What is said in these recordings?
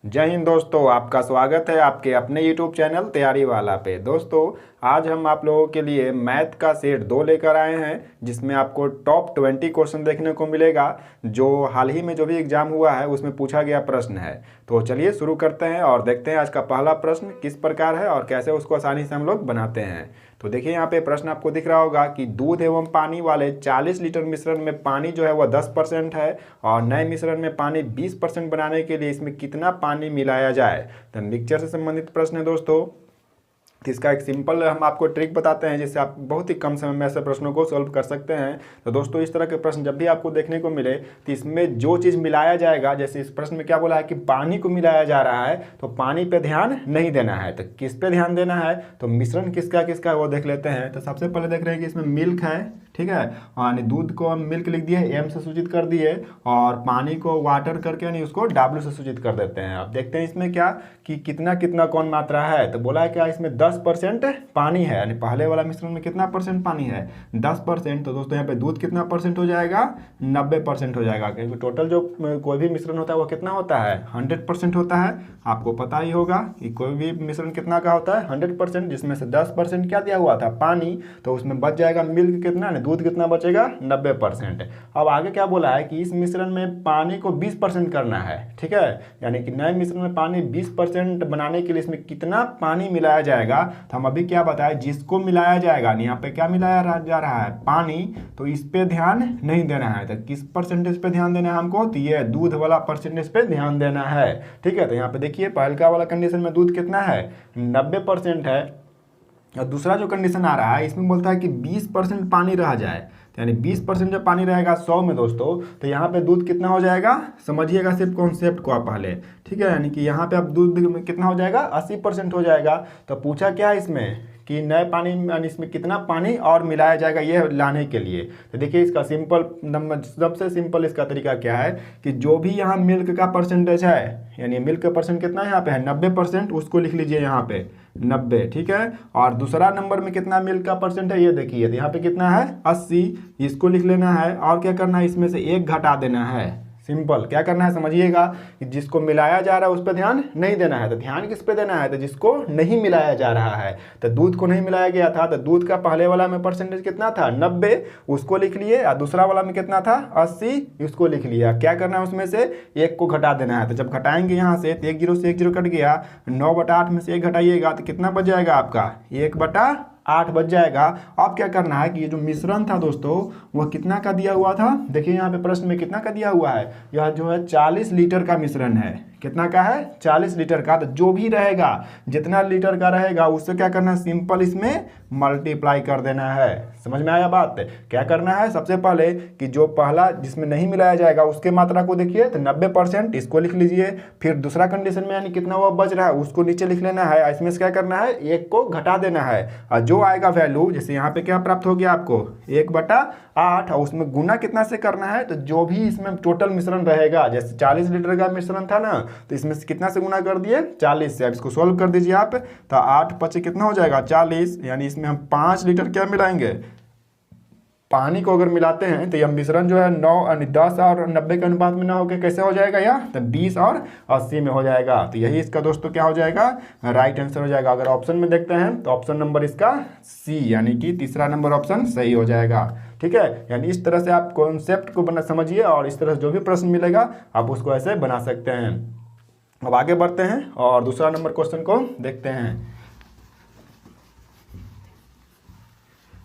जय हिंद दोस्तों, आपका स्वागत है आपके अपने YouTube चैनल तैयारी वाला पे। दोस्तों, आज हम आप लोगों के लिए मैथ का सेट 2 लेकर आए हैं, जिसमें आपको टॉप 20 क्वेश्चन देखने को मिलेगा जो हाल ही में जो भी एग्जाम हुआ है उसमें पूछा गया प्रश्न है। तो चलिए शुरू करते हैं और देखते हैं आज का पहला प्रश्न किस प्रकार है और कैसे उसको आसानी से हम लोग बनाते हैं। तो देखिए, यहाँ पे प्रश्न आपको दिख रहा होगा कि दूध एवं पानी वाले 40 लीटर मिश्रण में पानी जो है वह 10% है और नए मिश्रण में पानी 20% बनाने के लिए इसमें कितना पानी मिलाया जाए। तो मिक्सचर से संबंधित प्रश्न है दोस्तों। तो इसका एक सिंपल हम आपको ट्रिक बताते हैं जिससे आप बहुत ही कम समय में ऐसे प्रश्नों को सॉल्व कर सकते हैं। तो दोस्तों, इस तरह के प्रश्न जब भी आपको देखने को मिले तो इसमें जो चीज़ मिलाया जाएगा, जैसे इस प्रश्न में क्या बोला है कि पानी को मिलाया जा रहा है, तो पानी पे ध्यान नहीं देना है। तो किस पे ध्यान देना है, तो मिश्रण किसका किसका है वो देख लेते हैं। तो सबसे पहले देख रहे हैं कि इसमें मिल्क है, ठीक है, यानी दूध को हम मिल्क लिख दिए, एम से सूचित कर दिए, और पानी को वाटर करके यानी उसको डब्ल्यू से सूचित कर देते हैं। अब देखते हैं इसमें क्या कि कितना कितना कौन मात्रा है। तो बोला है क्या, इसमें 10% पानी है, यानी पहले वाला मिश्रण में कितना परसेंट पानी है, 10%। तो दोस्तों यहाँ पे दूध कितना परसेंट हो जाएगा, 90% हो जाएगा, क्योंकि टोटल जो कोई भी मिश्रण होता है वो कितना होता है, 100% होता है। आपको पता ही होगा कि कोई भी मिश्रण कितना का होता है, 100%, जिसमें से 10% क्या दिया हुआ था, पानी। तो उसमें बच जाएगा मिल्क कितना, दूध कितना बचेगा, 90%। अब आगे क्या बोला है कि इस मिश्रण में पानी को 20% करना है, ठीक है, यानी कि नए मिश्रण में पानी 20% बनाने के लिए इसमें कितना पानी मिलाया जाएगा। तो हम अभी क्या बताएं, जिसको मिलाया जाएगा, यहाँ पे क्या मिलाया जा रहा है, पानी, तो इस पे ध्यान नहीं देना है। तो किस परसेंटेज पे ध्यान देना है हमको, तो ये दूध वाला परसेंटेज पे ध्यान देना है, ठीक है। तो यहाँ पे देखिए पहलका वाला कंडीशन में दूध कितना है, 90% है, और दूसरा जो कंडीशन आ रहा है इसमें बोलता है कि 20% पानी रह जाए। तो यानी 20% जब पानी रहेगा 100 में दोस्तों, तो यहाँ पे दूध कितना हो जाएगा, समझिएगा सिर्फ कॉन्सेप्ट को आप पहले, ठीक है। यानी कि यहाँ पे अब दूध में कितना हो जाएगा, 80% हो जाएगा। तो पूछा क्या है इसमें कि नए पानी यानी इसमें कितना पानी और मिलाया जाएगा ये लाने के लिए। तो देखिए इसका सिंपल नंबर, सबसे सिंपल इसका तरीका क्या है कि जो भी यहाँ मिल्क का परसेंटेज है, यानी मिल्क का परसेंट कितना यहाँ पे है, 90%, उसको लिख लीजिए यहाँ पे 90, ठीक है। और दूसरा नंबर में कितना मिल्क का परसेंट है ये देखिए, तो यहाँ पे कितना है, 80, इसको लिख लेना है। और क्या करना है, इसमें से 1 घटा देना है। सिंपल क्या करना है समझिएगा कि जिसको मिलाया जा रहा है उस पर ध्यान नहीं देना है। तो ध्यान किस पे देना है, तो जिसको नहीं मिलाया जा रहा है। तो दूध को नहीं मिलाया गया था, तो दूध का पहले वाला में परसेंटेज कितना था, 90, उसको लिख लिए, और दूसरा वाला में कितना था, 80, उसको लिख लिया। क्या करना है, उसमें से 1 को घटा देना है। तो जब घटाएंगे यहाँ से, तो 1 0 से 1 0 कट गया, 9/8 में से 1 घटाइएगा तो कितना बच जाएगा आपका, 1/8 बच जाएगा। अब क्या करना है कि ये जो मिश्रण था दोस्तों वह कितना का दिया हुआ था, देखिए यहाँ पे प्रश्न में कितना का दिया हुआ है, यह जो है 40 लीटर का मिश्रण है। कितना का है, 40 लीटर का। तो जो भी रहेगा, जितना लीटर का रहेगा उससे क्या करना है, सिंपल इसमें मल्टीप्लाई कर देना है। समझ में आया बात। क्या करना है, सबसे पहले कि जो पहला जिसमें नहीं मिलाया जाएगा उसके मात्रा को देखिए, तो 90%, इसको लिख लीजिए। फिर दूसरा कंडीशन में यानी कितना वो बच रहा है उसको नीचे लिख लेना है। इसमें से क्या करना है, 1 को घटा देना है, और जो आएगा वैल्यू, जैसे यहाँ पे क्या प्राप्त हो गया आपको, 1/8, और उसमें गुना कितना से करना है, तो जो भी इसमें टोटल मिश्रण रहेगा, जैसे 40 लीटर का मिश्रण था ना, तो इसमें से कितना से गुना कर दिए, 40 से। अब इसको सोल्व कर दीजिए आप, तो 8 5 कितना हो जाएगा, 40, यानी इसमें हम 5 लीटर क्या मिलाएंगे, पानी को अगर मिलाते हैं तो यह मिश्रण जो है 9 यानी 10 और 90 के अनुपात में ना होकर कैसे हो जाएगा, यह तो 20 और 80 में हो जाएगा। तो यही इसका दोस्तों क्या हो जाएगा, राइट आंसर हो जाएगा। अगर ऑप्शन में देखते हैं तो ऑप्शन नंबर इसका सी, यानी कि तीसरा नंबर ऑप्शन सही हो जाएगा, ठीक है। यानी इस तरह से आप कॉन्सेप्ट को बना समझिए और इस तरह से जो भी प्रश्न मिलेगा आप उसको ऐसे बना सकते हैं। अब आगे बढ़ते हैं और दूसरा नंबर क्वेश्चन को देखते हैं।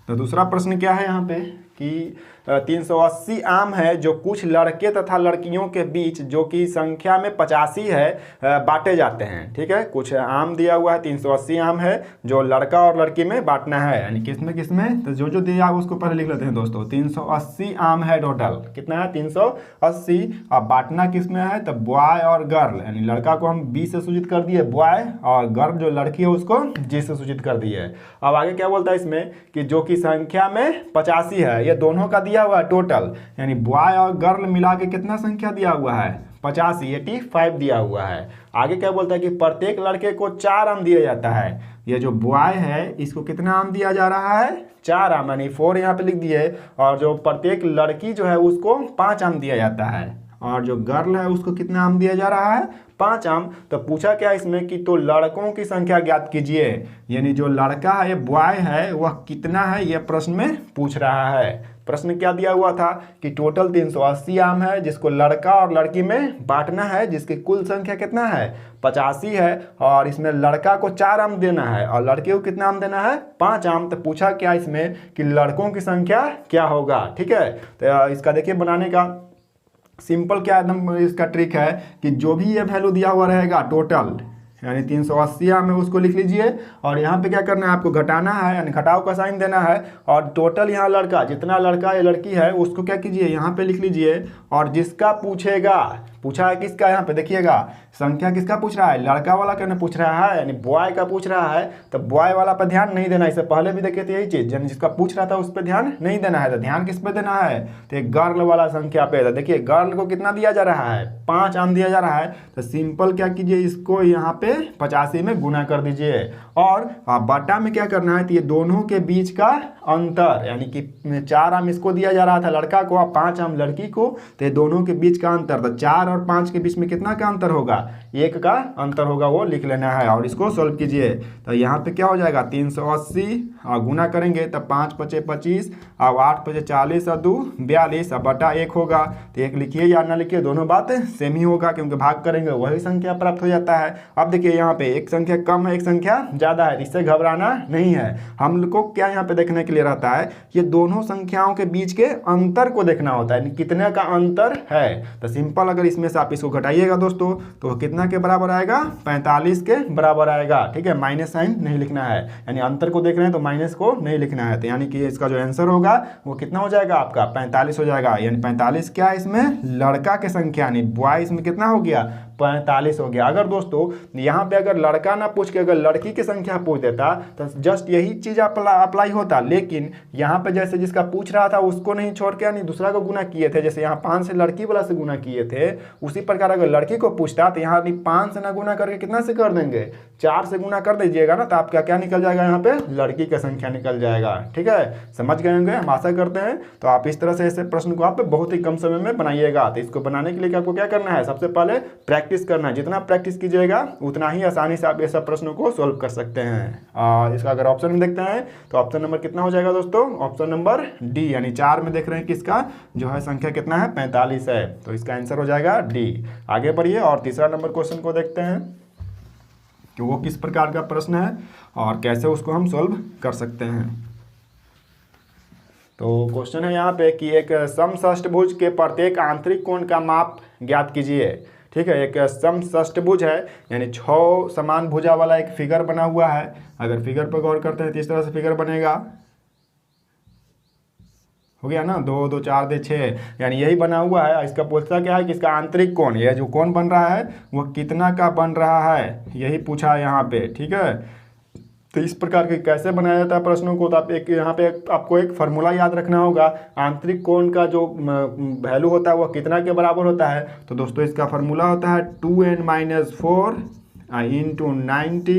तो दूसरा प्रश्न क्या है यहाँ पे कि 380 आम है जो कुछ लड़के तथा लड़कियों के बीच, जो कि संख्या में 85 है, बांटे जाते हैं, ठीक है। कुछ आम दिया हुआ है, 380 आम है जो लड़का और लड़की में बांटना है, यानी किसमें किसमें, तो जो दिया है उसको पहले लिख लेते हैं दोस्तों। 380 आम है टोटल, कितना है, 380। अब बांटना किसमें है, तो बॉय और गर्ल, यानी लड़का को हम बी से सूचित कर दिए बॉय, और गर्ल जो लड़की है उसको जी से सूचित कर दिए। अब आगे क्या बोलता है इसमें कि जो कि संख्या में 85 है, ये दोनों का दिया हुआ है टोटल, यानी बॉय और गर्ल मिला के कितना संख्या दिया हुआ है, 85, 85 दिया हुआ है। आगे क्या बोलता है कि प्रत्येक लड़के को 4 आम दिया जाता है। ये जो बॉय है इसको कितना आम दिया जा रहा है, 4 आम, यानी 4 यहाँ पे लिख दिए। और जो प्रत्येक लड़की जो है उसको 5 आम दिया जाता है। और जो गर्ल है उसको कितना आम दिया जा रहा है, 5 आम। तो पूछा क्या इसमें कि तो लड़कों की संख्या ज्ञात कीजिए, यानी जो लड़का है, ये बॉय है, वह कितना है, यह प्रश्न में पूछ रहा है। प्रश्न क्या दिया हुआ था कि टोटल 380 आम है, जिसको लड़का और लड़की में बांटना है, जिसकी कुल संख्या कितना है, 85 है। और इसमें लड़का को 4 आम देना है और लड़के को कितना आम देना है, 5 आम। तो पूछा क्या इसमें कि लड़कों की संख्या क्या होगा। ठीक है, तो इसका देखिए बनाने का सिंपल क्या एकदम इसका ट्रिक है कि जो भी ये वैल्यू दिया हुआ रहेगा टोटल, यानी 380 आम है, उसको लिख लीजिए और यहाँ पे क्या करना है, आपको घटाना है, यानी घटाव का साइन देना है। और टोटल यहाँ लड़का, जितना लड़का या लड़की है उसको क्या कीजिए, यहाँ पे लिख लीजिए। और जिसका पूछेगा, पूछा है किसका, यहाँ पे देखिएगा संख्या किसका पूछ रहा है, लड़का वाला क्या पूछ रहा है, यानी बॉय का पूछ रहा है। तो बॉय वाला पर ध्यान नहीं देना, इससे पहले भी देखिए थे यही चीज़, यानी जिसका पूछ रहा था उस पर ध्यान नहीं देना है। तो ध्यान किस पे देना है, तो एक गर्ल वाला संख्या पे। तो देखिए गर्ल को कितना दिया जा रहा है, 5 आम दिया जा रहा है। तो सिंपल क्या कीजिए, इसको यहाँ पे 85 में गुना कर दीजिए और बटा में क्या करना है, तो ये दोनों के बीच का अंतर, यानी कि 4 आम इसको दिया जा रहा था लड़का को और 5 आम लड़की को, तो ये दोनों के बीच का अंतर, तो 4 और 5 के बीच में कितना का अंतर होगा, 1 का अंतर होगा, वो लिख लेना है। और इसको सॉल्व कीजिए। तो यहाँ पे क्या हो जाएगा, 380 और गुना करेंगे तब 5 पचे 25 और 8 पचे 40 और 2 42 और बटा 1 होगा। तो 1 लिखिए या ना लिखिए, दोनों बात सेम ही होगा, क्योंकि भाग करेंगे वही संख्या प्राप्त हो जाता है। अब देखिए यहाँ पे एक संख्या कम है, एक संख्या ज़्यादा है, इससे घबराना नहीं है। हम लोग को क्या यहाँ पे देखने के लिए रहता है, ये दोनों संख्याओं के बीच के अंतर को देखना होता है, कितने का अंतर है। तो सिंपल अगर इसमें से आप इसको घटाइएगा दोस्तों, तो कितना के बराबर आएगा, 45 के बराबर आएगा। ठीक है, माइनस साइन नहीं लिखना है, यानी अंतर को देख रहे हैं तो माइनस को नहीं लिखना है। तो यानी कि इसका जो आंसर होगा वो कितना हो जाएगा, आपका 45 हो जाएगा। यानी 45 क्या है इसमें, लड़का की संख्या, यानी बॉय इसमें कितना हो गया, 45 हो गया। अगर दोस्तों यहाँ पे अगर लड़का ना पूछ के अगर लड़की की संख्या पूछ देता तो जस्ट यही चीज़ अप्लाई होता, लेकिन यहाँ पे जैसे जिसका पूछ रहा था उसको नहीं छोड़ के यानी दूसरा को गुना किए थे, जैसे यहाँ 5 से लड़की वाला से गुना किए थे, उसी प्रकार अगर लड़की को पूछता तो यहाँ 5 से ना गुना करके कितना से कर देंगे, 4 से गुना कर दीजिएगा ना, तो आपका क्या निकल जाएगा, यहाँ पे लड़की का संख्या निकल जाएगा। ठीक है, समझ गए होंगे, हम आशा करते हैं। तो आप इस तरह से ऐसे प्रश्न को आप बहुत ही कम समय में बनाइएगा। तो इसको बनाने के लिए आपको क्या करना है, सबसे पहले प्रैक्टिस करना है। जितना प्रैक्टिस कीजिएगा उतना ही आसानी से आप ये सब प्रश्नों को सॉल्व कर सकते हैं। इसका अगर ऑप्शन में देखते हैं तो ऑप्शन नंबर कितना हो जाएगा दोस्तों, ऑप्शन नंबर डी, यानी 4 में देख रहे हैं कि इसका जो है संख्या कितना है, 45 है। तो इसका आंसर हो जाएगा डी। आगे बढ़िए और तीसरा नंबर क्वेश्चन को देखते हैं कि वो किस प्रकार का प्रश्न है और कैसे उसको हम सॉल्व कर सकते हैं। तो क्वेश्चन है यहाँ पे कि एक समषष्टभुज के प्रत्येक आंतरिक कोण का माप ज्ञात कीजिए। ठीक है, एक समषष्टभुज है, यानी 6 समान भुजा वाला एक फिगर बना हुआ है। अगर फिगर पर गौर करते हैं तो इस तरह से फिगर बनेगा, हो गया ना, 2 2 4 दे 6, यानी यही बना हुआ है। इसका पूछता क्या है कि इसका आंतरिक कोण, यह जो कोण बन रहा है वो कितना का बन रहा है, यही पूछा है यहाँ पे। ठीक है, तो इस प्रकार के कैसे बनाया जाता है प्रश्नों को, तो आप एक यहाँ पे आपको एक फार्मूला याद रखना होगा। आंतरिक कोण का जो वैल्यू होता है वो कितना के बराबर होता है, तो दोस्तों इसका फार्मूला होता है 2n-4 इंटू 90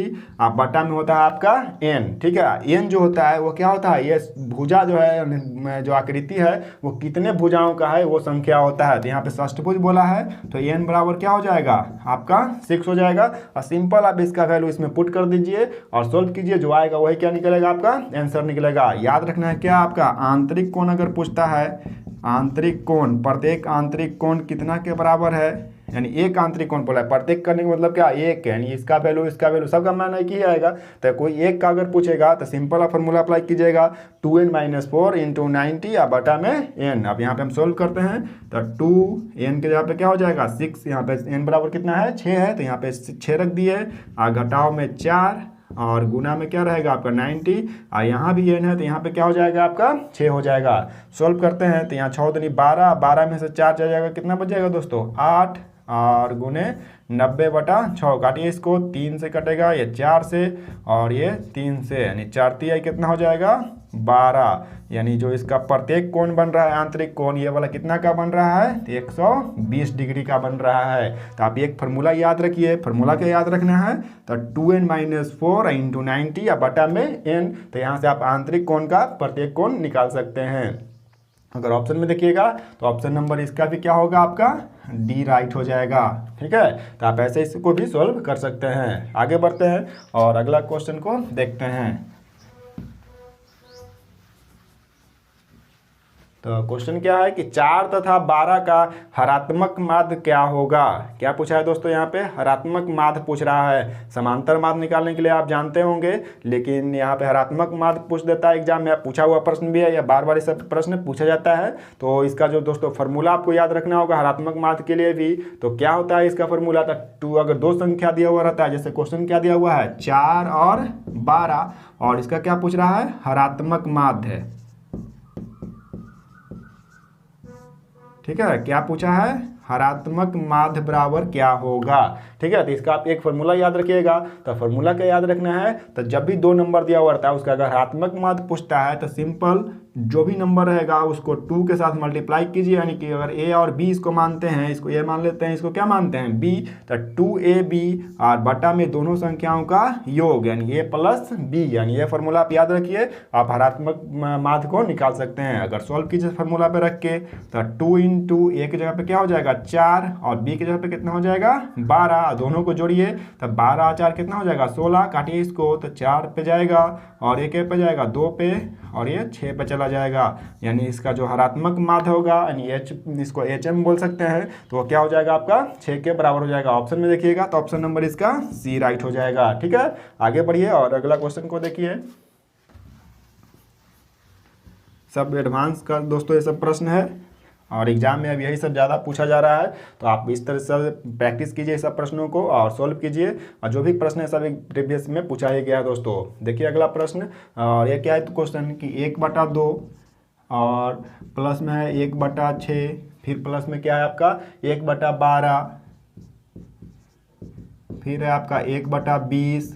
बटा में होता है आपका n। ठीक है, n जो होता है वो क्या होता है, ये भुजा जो है, जो आकृति है वो कितने भुजाओं का है वो संख्या होता है। तो यहाँ पे षष्ठभुज बोला है तो n बराबर क्या हो जाएगा, आपका 6 हो जाएगा। और सिंपल आप इसका वैल्यू इसमें पुट कर दीजिए और सोल्व कीजिए, जो आएगा वही क्या निकलेगा, आपका आंसर निकलेगा। याद रखना है क्या, आपका आंतरिक कोण अगर पूछता है, आंतरिक कोण, प्रत्येक आंतरिक कोण कितना के बराबर है, यानी एक आंतरिक कोण बोला है, प्रत्येक करने का मतलब क्या, एक, यानी इसका वैल्यू सबका मान एक ही आएगा। तो कोई एक का अगर पूछेगा तो सिंपल आप फॉर्मूला अप्लाई कीजिएगा, 2n-4 इंटू 90 बटा में n। अब यहाँ पे हम सोल्व करते हैं तो 2n के यहाँ पे क्या हो जाएगा 6, यहाँ पे n बराबर कितना है 6 है, तो यहाँ पे 6 रख दिए, घटाओ में 4 और गुना में क्या रहेगा आपका 90, और यहाँ भी n है तो यहाँ पे क्या हो जाएगा आपका 6 हो जाएगा। सॉल्व करते हैं तो यहाँ 6 दूनी 12, 12 में से 4 चल जाएगा, कितना बच जाएगा दोस्तों 8, और गुने 90/6, काटिए इसको, 3 से कटेगा, ये 4 से और ये 3 से, यानी 4 तिहाई कितना हो जाएगा 12। यानी जो इसका प्रत्येक कोण बन रहा है आंतरिक कोण, ये वाला कितना का बन रहा है, 120 डिग्री का बन रहा है। तो आप एक फार्मूला याद रखिए, फार्मूला क्या याद रखना है, तो 2n-4 इंटू 90 बटा में n। तो यहाँ से आप आंतरिक कोण का प्रत्येक कोण निकाल सकते हैं। अगर ऑप्शन में देखिएगा तो ऑप्शन नंबर इसका भी क्या होगा आपका डी राइट हो जाएगा। ठीक है, तो आप ऐसे इसको भी सॉल्व कर सकते हैं। आगे बढ़ते हैं और अगला क्वेश्चन को देखते हैं। तो क्वेश्चन क्या है कि 4 तथा 12 का हरात्मक माध्य क्या होगा। क्या पूछा है दोस्तों, यहाँ पे हरात्मक माध्य पूछ रहा है। समांतर माध्य निकालने के लिए आप जानते होंगे, लेकिन यहाँ पे हरात्मक माध्य पूछ देता है एग्जाम में। पूछा हुआ प्रश्न भी है, या बार बार सब प्रश्न पूछा जाता है। तो इसका जो दोस्तों फॉर्मूला आपको याद रखना होगा हरात्मक माध्य के लिए भी। तो क्या होता है इसका फॉर्मूला, टू अगर दो संख्या दिया हुआ रहता है, जैसे क्वेश्चन क्या दिया हुआ है 4 और 12, और इसका क्या पूछ रहा है हरात्मक माध्य है। ठीक है, क्या पूछा है हरात्मक माध्य बराबर क्या होगा। ठीक है, तो इसका आप एक फॉर्मूला याद रखिएगा। तो फॉर्मूला क्या याद रखना है, तो जब भी 2 नंबर दिया हुआ रहता है उसका अगर हरात्मक माध्य पूछता है तो सिंपल जो भी नंबर रहेगा उसको 2 के साथ मल्टीप्लाई कीजिए। यानी कि अगर ए और बी इसको मानते हैं, इसको ए मान लेते हैं, इसको क्या मानते हैं बी, तो 2ab और बटा में दोनों संख्याओं का योग यानी ए प्लस बी। यानी ये फॉर्मूला आप याद रखिए, आप हरात्मक माध्य को निकाल सकते हैं। अगर सॉल्व कीजिए फॉर्मूला पे रख के, तो 2 × ए की जगह पे क्या हो जाएगा 4 और बी की जगह पे कितना हो जाएगा 12। दोनों को जोड़िए तो 12 4 कितना हो जाएगा 16। काटिए इसको तो 4 पे जाएगा और एक पे जाएगा 2 पे और ये 6 पे चला जाएगा। यानी इसका जो हरात्मक माध्य होगा यानी एच, इसको HM बोल सकते हैं, तो क्या हो जाएगा आपका 6 के बराबर हो जाएगा। ऑप्शन में देखिएगा तो ऑप्शन नंबर इसका सी राइट हो जाएगा। ठीक है, आगे बढ़िए और अगला क्वेश्चन को देखिए। सब एडवांस का दोस्तों ये सब प्रश्न है और एग्जाम में अब यही सब ज़्यादा पूछा जा रहा है। तो आप इस तरह से प्रैक्टिस कीजिए सब प्रश्नों को और सॉल्व कीजिए। और जो भी प्रश्न है सब एक प्रीवियस में पूछा ही गया है दोस्तों। देखिए अगला प्रश्न, और ये क्या है तो क्वेश्चन कि 1/2 और प्लस में है 1/6, फिर प्लस में क्या है आपका 1/12, फिर है आपका 1/20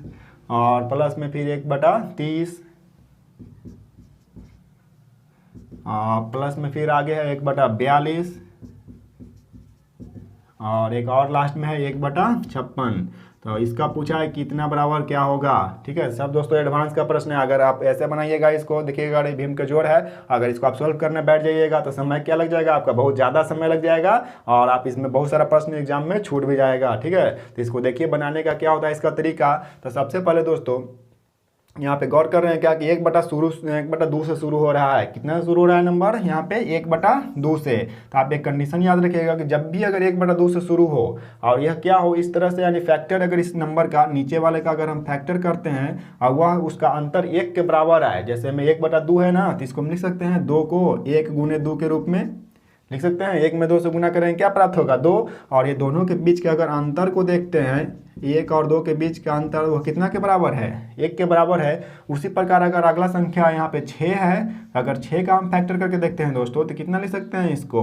और प्लस में फिर 1/30 प्लस में फिर आगे है 1/42 और एक और लास्ट में है 1/56। तो इसका पूछा है कितना बराबर क्या होगा। ठीक है, सब दोस्तों एडवांस का प्रश्न है। अगर आप ऐसे बनाइएगा इसको, देखिएगा भीम का जोड़ है, अगर इसको आप सॉल्व करने बैठ जाइएगा तो समय क्या लग जाएगा आपका, बहुत ज़्यादा समय लग जाएगा और आप इसमें बहुत सारा प्रश्न एग्जाम में छूट भी जाएगा। ठीक है, तो इसको देखिए बनाने का क्या होता है इसका तरीका। तो सबसे पहले दोस्तों यहाँ पे गौर कर रहे हैं क्या कि 1/2 से शुरू हो रहा है। कितना से शुरू हो रहा है नंबर यहाँ पे 1/2 से। तो आप एक कंडीशन याद रखिएगा कि जब भी अगर 1/2 से शुरू हो और यह क्या हो इस तरह से, यानी फैक्टर अगर इस नंबर का नीचे वाले का अगर हम फैक्टर करते हैं और वह उसका अंतर 1 के बराबर आए, जैसे में 1/2 है ना, तो इसको हम लिख सकते हैं 2 को 1 × 2 के रूप में लिख सकते हैं। 1 में 2 से गुना करेंगे क्या प्राप्त होगा 2, और ये दोनों के बीच के अगर अंतर को देखते हैं 1 और 2 के बीच का अंतर वो कितना के बराबर है 1 के बराबर है। उसी प्रकार अगर अगला संख्या यहाँ पे 6 है, अगर 6 का हम फैक्टर करके देखते हैं दोस्तों तो कितना लिख सकते हैं इसको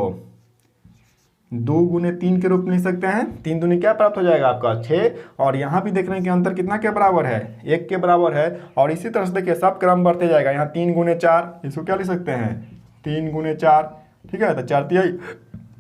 2 × 3 के रूप में लिख सकते हैं। 3 दूनी क्या प्राप्त हो जाएगा आपका 6, और यहाँ भी देख रहे हैं कि अंतर कितना के बराबर है 1 के बराबर है। और इसी तरह से देखिए सब क्रम बढ़ते जाएगा। यहाँ 3 × 4 इसको क्या लिख सकते हैं 3 × 4। ठीक है, तो 4×3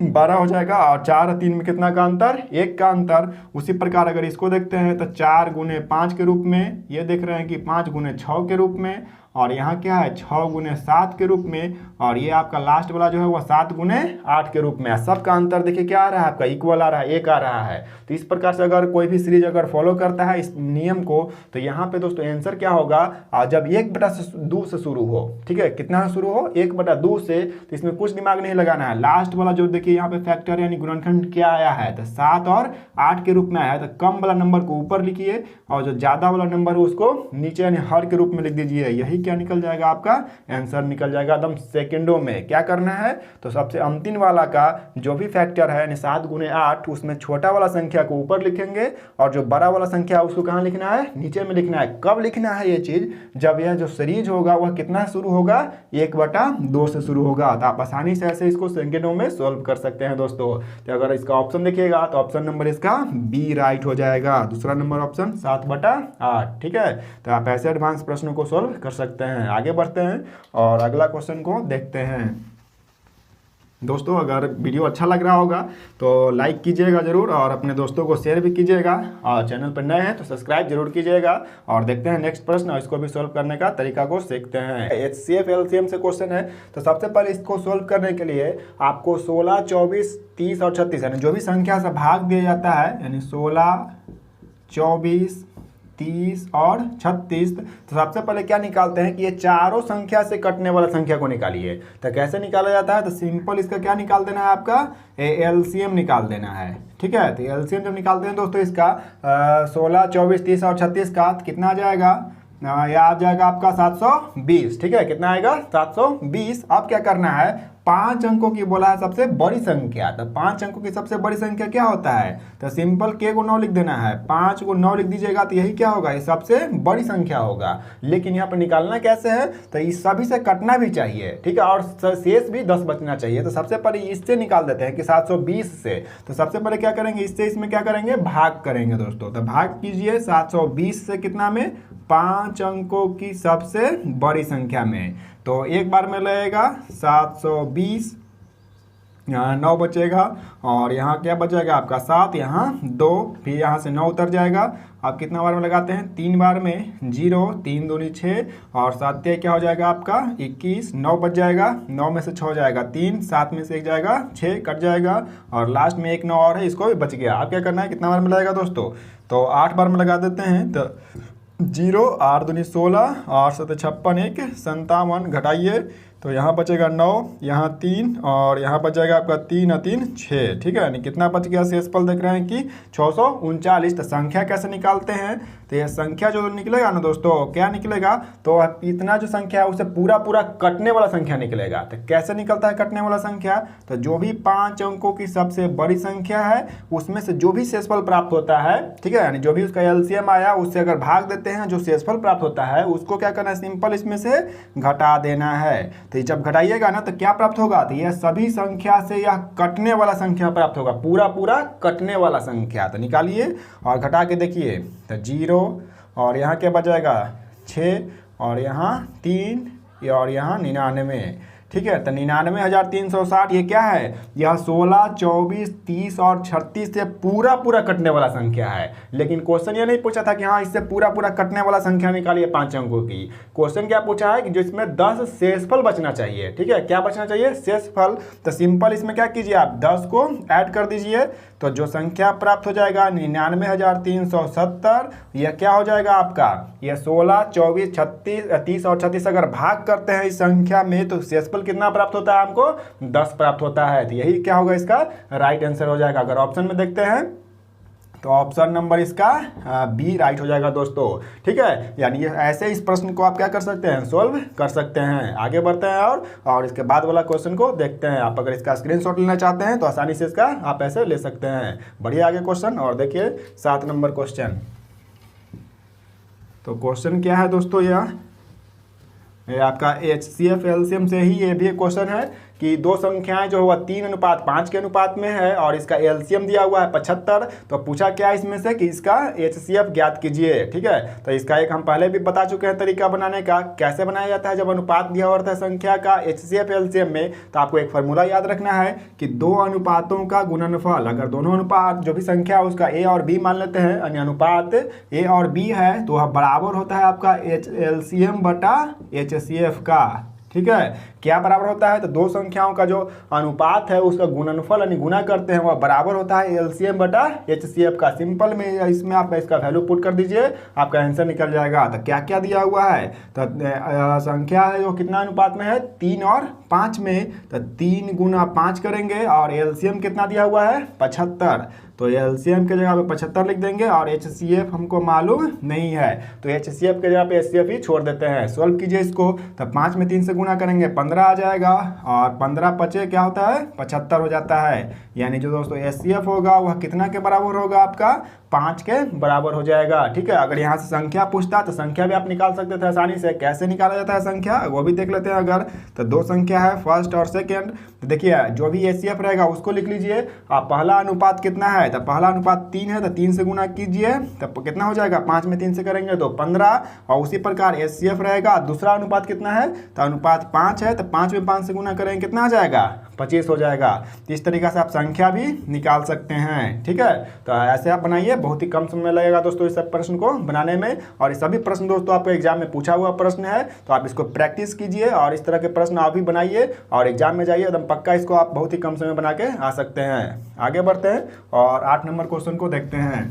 12 हो जाएगा और 4 और 3 में कितना का अंतर 1 का अंतर। उसी प्रकार अगर इसको देखते हैं तो 4 × 5 के रूप में, ये देख रहे हैं कि 5 × 6 के रूप में, और यहाँ क्या है 6 × 7 के रूप में, और ये आपका लास्ट वाला जो है वो 7 × 8 के रूप में। सबका अंतर देखिए क्या आ रहा है आपका इक्वल आ रहा है 1 आ रहा है। तो इस प्रकार से अगर कोई भी सीरीज अगर फॉलो करता है इस नियम को तो यहाँ पे दोस्तों आंसर क्या होगा जब 1/2 से शुरू हो। ठीक है, कितना से शुरू हो 1/2 से, तो इसमें कुछ दिमाग नहीं लगाना है। लास्ट वाला जो देखिए यहाँ पे फैक्टर यानी गुणनखंड क्या आया है तो 7 और 8 के रूप में आया है। तो कम वाला नंबर को ऊपर लिखिए और जो ज़्यादा वाला नंबर है उसको नीचे यानी हर के रूप में लिख दीजिए। यही क्या निकल जाएगा आपका आंसर निकल जाएगा एकदम सेकंडों में। क्या करना है तो सबसे अंतिम वाला का जो भी फैक्टर है यानी 7 × 8 उसमें छोटा वाला संख्या को ऊपर लिखेंगे और जो बड़ा वाला संख्या उसको कहाँ लिखना है नीचे में लिखना है। कब लिखना है ये चीज जब यह जो सीरीज होगा वह कितना शुरू होगा 1/2 से शुरू होगा। तो आप आसानी से ऐसे इसको सेकंडों में सॉल्व कर सकते हैं दोस्तों। तो अगर इसका ऑप्शन देखिएगा तो ऑप्शन नंबर इसका बी राइट हो जाएगा। दूसरा नंबर ऑप्शन 7/8। ठीक है, तो आप ऐसे एडवांस प्रश्नों को सॉल्व कर सकते हैं। आगे बढ़ते हैं और अगला क्वेश्चन को देखते हैं। दोस्तों अगर वीडियो अच्छा लग रहा होगा तो लाइक कीजिएगा ज़रूर और अपने दोस्तों को शेयर भी कीजिएगा और चैनल पर नए हैं तो सब्सक्राइब जरूर कीजिएगा। और देखते हैं नेक्स्ट प्रश्न और इसको भी सोल्व करने का तरीका को सीखते हैं। HCF LCM से क्वेश्चन है, तो सबसे पहले इसको सोल्व करने के लिए आपको 16, 24, 30 और 36 यानी जो भी संख्या से भाग दिया जाता है यानी 16, 24, 30 और 36, तो सबसे पहले क्या निकालते हैं कि ये चारों संख्या से कटने वाला संख्या को निकालिए। तो कैसे निकाला जाता है, तो सिंपल इसका क्या निकाल देना है, आपका LCM निकाल देना है। ठीक है, तो LCM जब निकालते हैं दोस्तों इसका 16, 24, 30 और 36 का कितना आ जाएगा, यह आ जाएगा आपका 720। ठीक है, कितना आएगा 720। अब क्या करना है, 5 अंकों की बोला है सबसे बड़ी संख्या, तो 5 अंकों की सबसे बड़ी संख्या क्या होता है, तो सिंपल k को 9 लिख देना है। 5 को 9 लिख दीजिएगा तो यही क्या होगा, ये सबसे बड़ी संख्या होगा। लेकिन यहाँ पर निकालना कैसे है, तो इस सभी से कटना भी चाहिए। ठीक है, और शेष भी 10 बचना चाहिए। तो सबसे पहले इससे निकाल देते हैं कि 720 से। तो सबसे पहले क्या करेंगे, इससे इसमें क्या करेंगे, भाग करेंगे दोस्तों। तो भाग कीजिए 720 से कितना में, 5 अंकों की सबसे बड़ी संख्या में। तो एक बार में लगेगा 720, यहाँ 9 बचेगा और यहाँ क्या बचेगा आपका 7, यहाँ 2, फिर यहाँ से 9 उतर जाएगा। अब कितना बार में लगाते हैं, 3 बार में, 0, 3 दूनी 6 और 7 क्या हो जाएगा आपका 21, 9 बच जाएगा, 9 में से 6 जाएगा 3, 7 में से 1 जाएगा 6 कट जाएगा और लास्ट में 1 9 और है, इसको भी बच गया। अब क्या करना है, कितना बार में लगेगा दोस्तों, तो 8 बार में लगा देते हैं। तो 0, 8 दूनी 16, 8 7 56, 1 57, घटाइए तो यहाँ बचेगा 9, यहाँ 3 और यहाँ बच जाएगा आपका 3 और 3 6। ठीक है, यानी कितना बच गया, शेषफल देख रहे हैं कि 639। तो संख्या कैसे निकालते हैं, तो यह संख्या जो निकलेगा ना दोस्तों, क्या निकलेगा, तो इतना जो संख्या है उसे पूरा पूरा कटने वाला संख्या निकलेगा। तो कैसे निकलता है कटने वाला संख्या, तो जो भी 5 अंकों की सबसे बड़ी संख्या है उसमें से जो भी शेषफल प्राप्त होता है, ठीक है, यानी जो भी उसका LCM आया उससे अगर भाग देते हैं, जो शेषफल प्राप्त होता है उसको क्या करना है, सिंपल इसमें से घटा देना है। तो जब घटाइएगा ना तो क्या प्राप्त होगा, तो यह सभी संख्या से यह कटने वाला संख्या प्राप्त होगा, पूरा पूरा कटने वाला संख्या। तो निकालिए और घटा के देखिए, तो 0 और यहाँ क्या बच जाएगा 6 और यहाँ 3 और यहाँ 99। ठीक है, तो 99,360 ये क्या है, यह 16, 24, 30 और 36 से पूरा पूरा कटने वाला संख्या है। लेकिन क्वेश्चन ये नहीं पूछा था कि हाँ इससे पूरा पूरा कटने वाला संख्या निकालिए 5 अंकों की। क्वेश्चन क्या पूछा है कि जिसमें 10 शेषफल बचना चाहिए। ठीक है, क्या बचना चाहिए, शेषफल। तो सिंपल इसमें क्या कीजिए, आप 10 को ऐड कर दीजिए तो जो संख्या प्राप्त हो जाएगा 99,370, यह क्या हो जाएगा आपका, यह 16, 24, 36, 30 और 36 अगर भाग करते हैं इस संख्या में तो शेषफल कितना प्राप्त होता है, हमको 10 प्राप्त होता है। तो यही क्या होगा, इसका राइट आंसर हो जाएगा। अगर ऑप्शन में देखते हैं तो ऑप्शन नंबर इसका बी राइट हो जाएगा दोस्तों। ठीक है, यानी ऐसे इस प्रश्न को आप क्या कर सकते हैं, सोल्व कर सकते हैं। आगे बढ़ते हैं और इसके बाद वाला क्वेश्चन को देखते हैं। आप अगर इसका स्क्रीनशॉट लेना चाहते हैं तो आसानी से इसका आप ऐसे ले सकते हैं। बढ़िए आगे क्वेश्चन और देखिए 7 नंबर क्वेश्चन। तो क्वेश्चन क्या है दोस्तों, ये आपका HCF LCM से ही ये भी एक क्वेश्चन है कि दो संख्याएं जो हुआ 3:5 के अनुपात में है और इसका LCM दिया हुआ है 75। तो पूछा क्या इसमें से कि इसका HCF ज्ञात कीजिए। ठीक है, तो इसका एक हम पहले भी बता चुके हैं तरीका बनाने का, कैसे बनाया जाता है। जब अनुपात दिया हुआ था संख्या का HCF LCM में तो आपको एक फार्मूला याद रखना है कि दो अनुपातों का गुणनफल, अगर दोनों अनुपात जो भी संख्या उसका A और B मान लेते हैं, यानी अनुपात A और B है तो वह बराबर होता है आपका LCM बटा HCF का। ठीक है, क्या बराबर होता है, तो दो संख्याओं का जो अनुपात है उसका गुणनफल यानी गुना करते हैं वह बराबर होता है LCM बटा HCF का। सिंपल में इसमें आप इसका वैल्यू पुट कर दीजिए, आपका आंसर निकल जाएगा। तो क्या क्या दिया हुआ है, तो संख्या है जो कितना अनुपात में है, 3 और 5 में। तो 3 गुना 5 करेंगे और LCM कितना दिया हुआ है 75। तो LCM के जगह पे 75 लिख देंगे और HCF हमको मालूम नहीं है तो HCF के जगह पे HCF ही छोड़ देते हैं। सॉल्व कीजिए इसको, तो 5 में 3 से गुना करेंगे 15 आ जाएगा और 15 पचे क्या होता है 75 हो जाता है। यानी जो दोस्तों HCF होगा वह कितना के बराबर होगा, आपका 5 के बराबर हो जाएगा। ठीक है, अगर यहाँ से संख्या पूछता तो संख्या भी आप निकाल सकते थे आसानी से। कैसे निकाला जाता है संख्या वो भी देख लेते हैं। अगर तो दो संख्या क्या है, फर्स्ट और सेकेंड। तो देखिए जो भी एचसीएफ रहेगा उसको लिख लीजिए। पहला अनुपात कितना है, तो पहला अनुपात 3 है, तो 3 से गुना कीजिए तब कितना हो जाएगा, 5 में 3 से करेंगे तो 15। और उसी प्रकार एचसीएफ रहेगा, दूसरा अनुपात कितना है, तो अनुपात 5 है, तो 5 में 5 से गुना करेंगे कितना आ जाएगा, 25 हो जाएगा। तो इस तरीके से आप संख्या भी निकाल सकते हैं। ठीक है, तो ऐसे आप बनाइए, बहुत ही कम समय लगेगा दोस्तों इस सब प्रश्न को बनाने में। और ये सभी प्रश्न दोस्तों आपको एग्जाम में पूछा हुआ प्रश्न है, तो आप इसको प्रैक्टिस कीजिए और इस तरह के प्रश्न आप भी बनाइए और एग्जाम में जाइए, एकदम पक्का इसको आप बहुत ही कम समय बना के आ सकते हैं। आगे बढ़ते हैं और 8 नंबर क्वेश्चन को देखते हैं।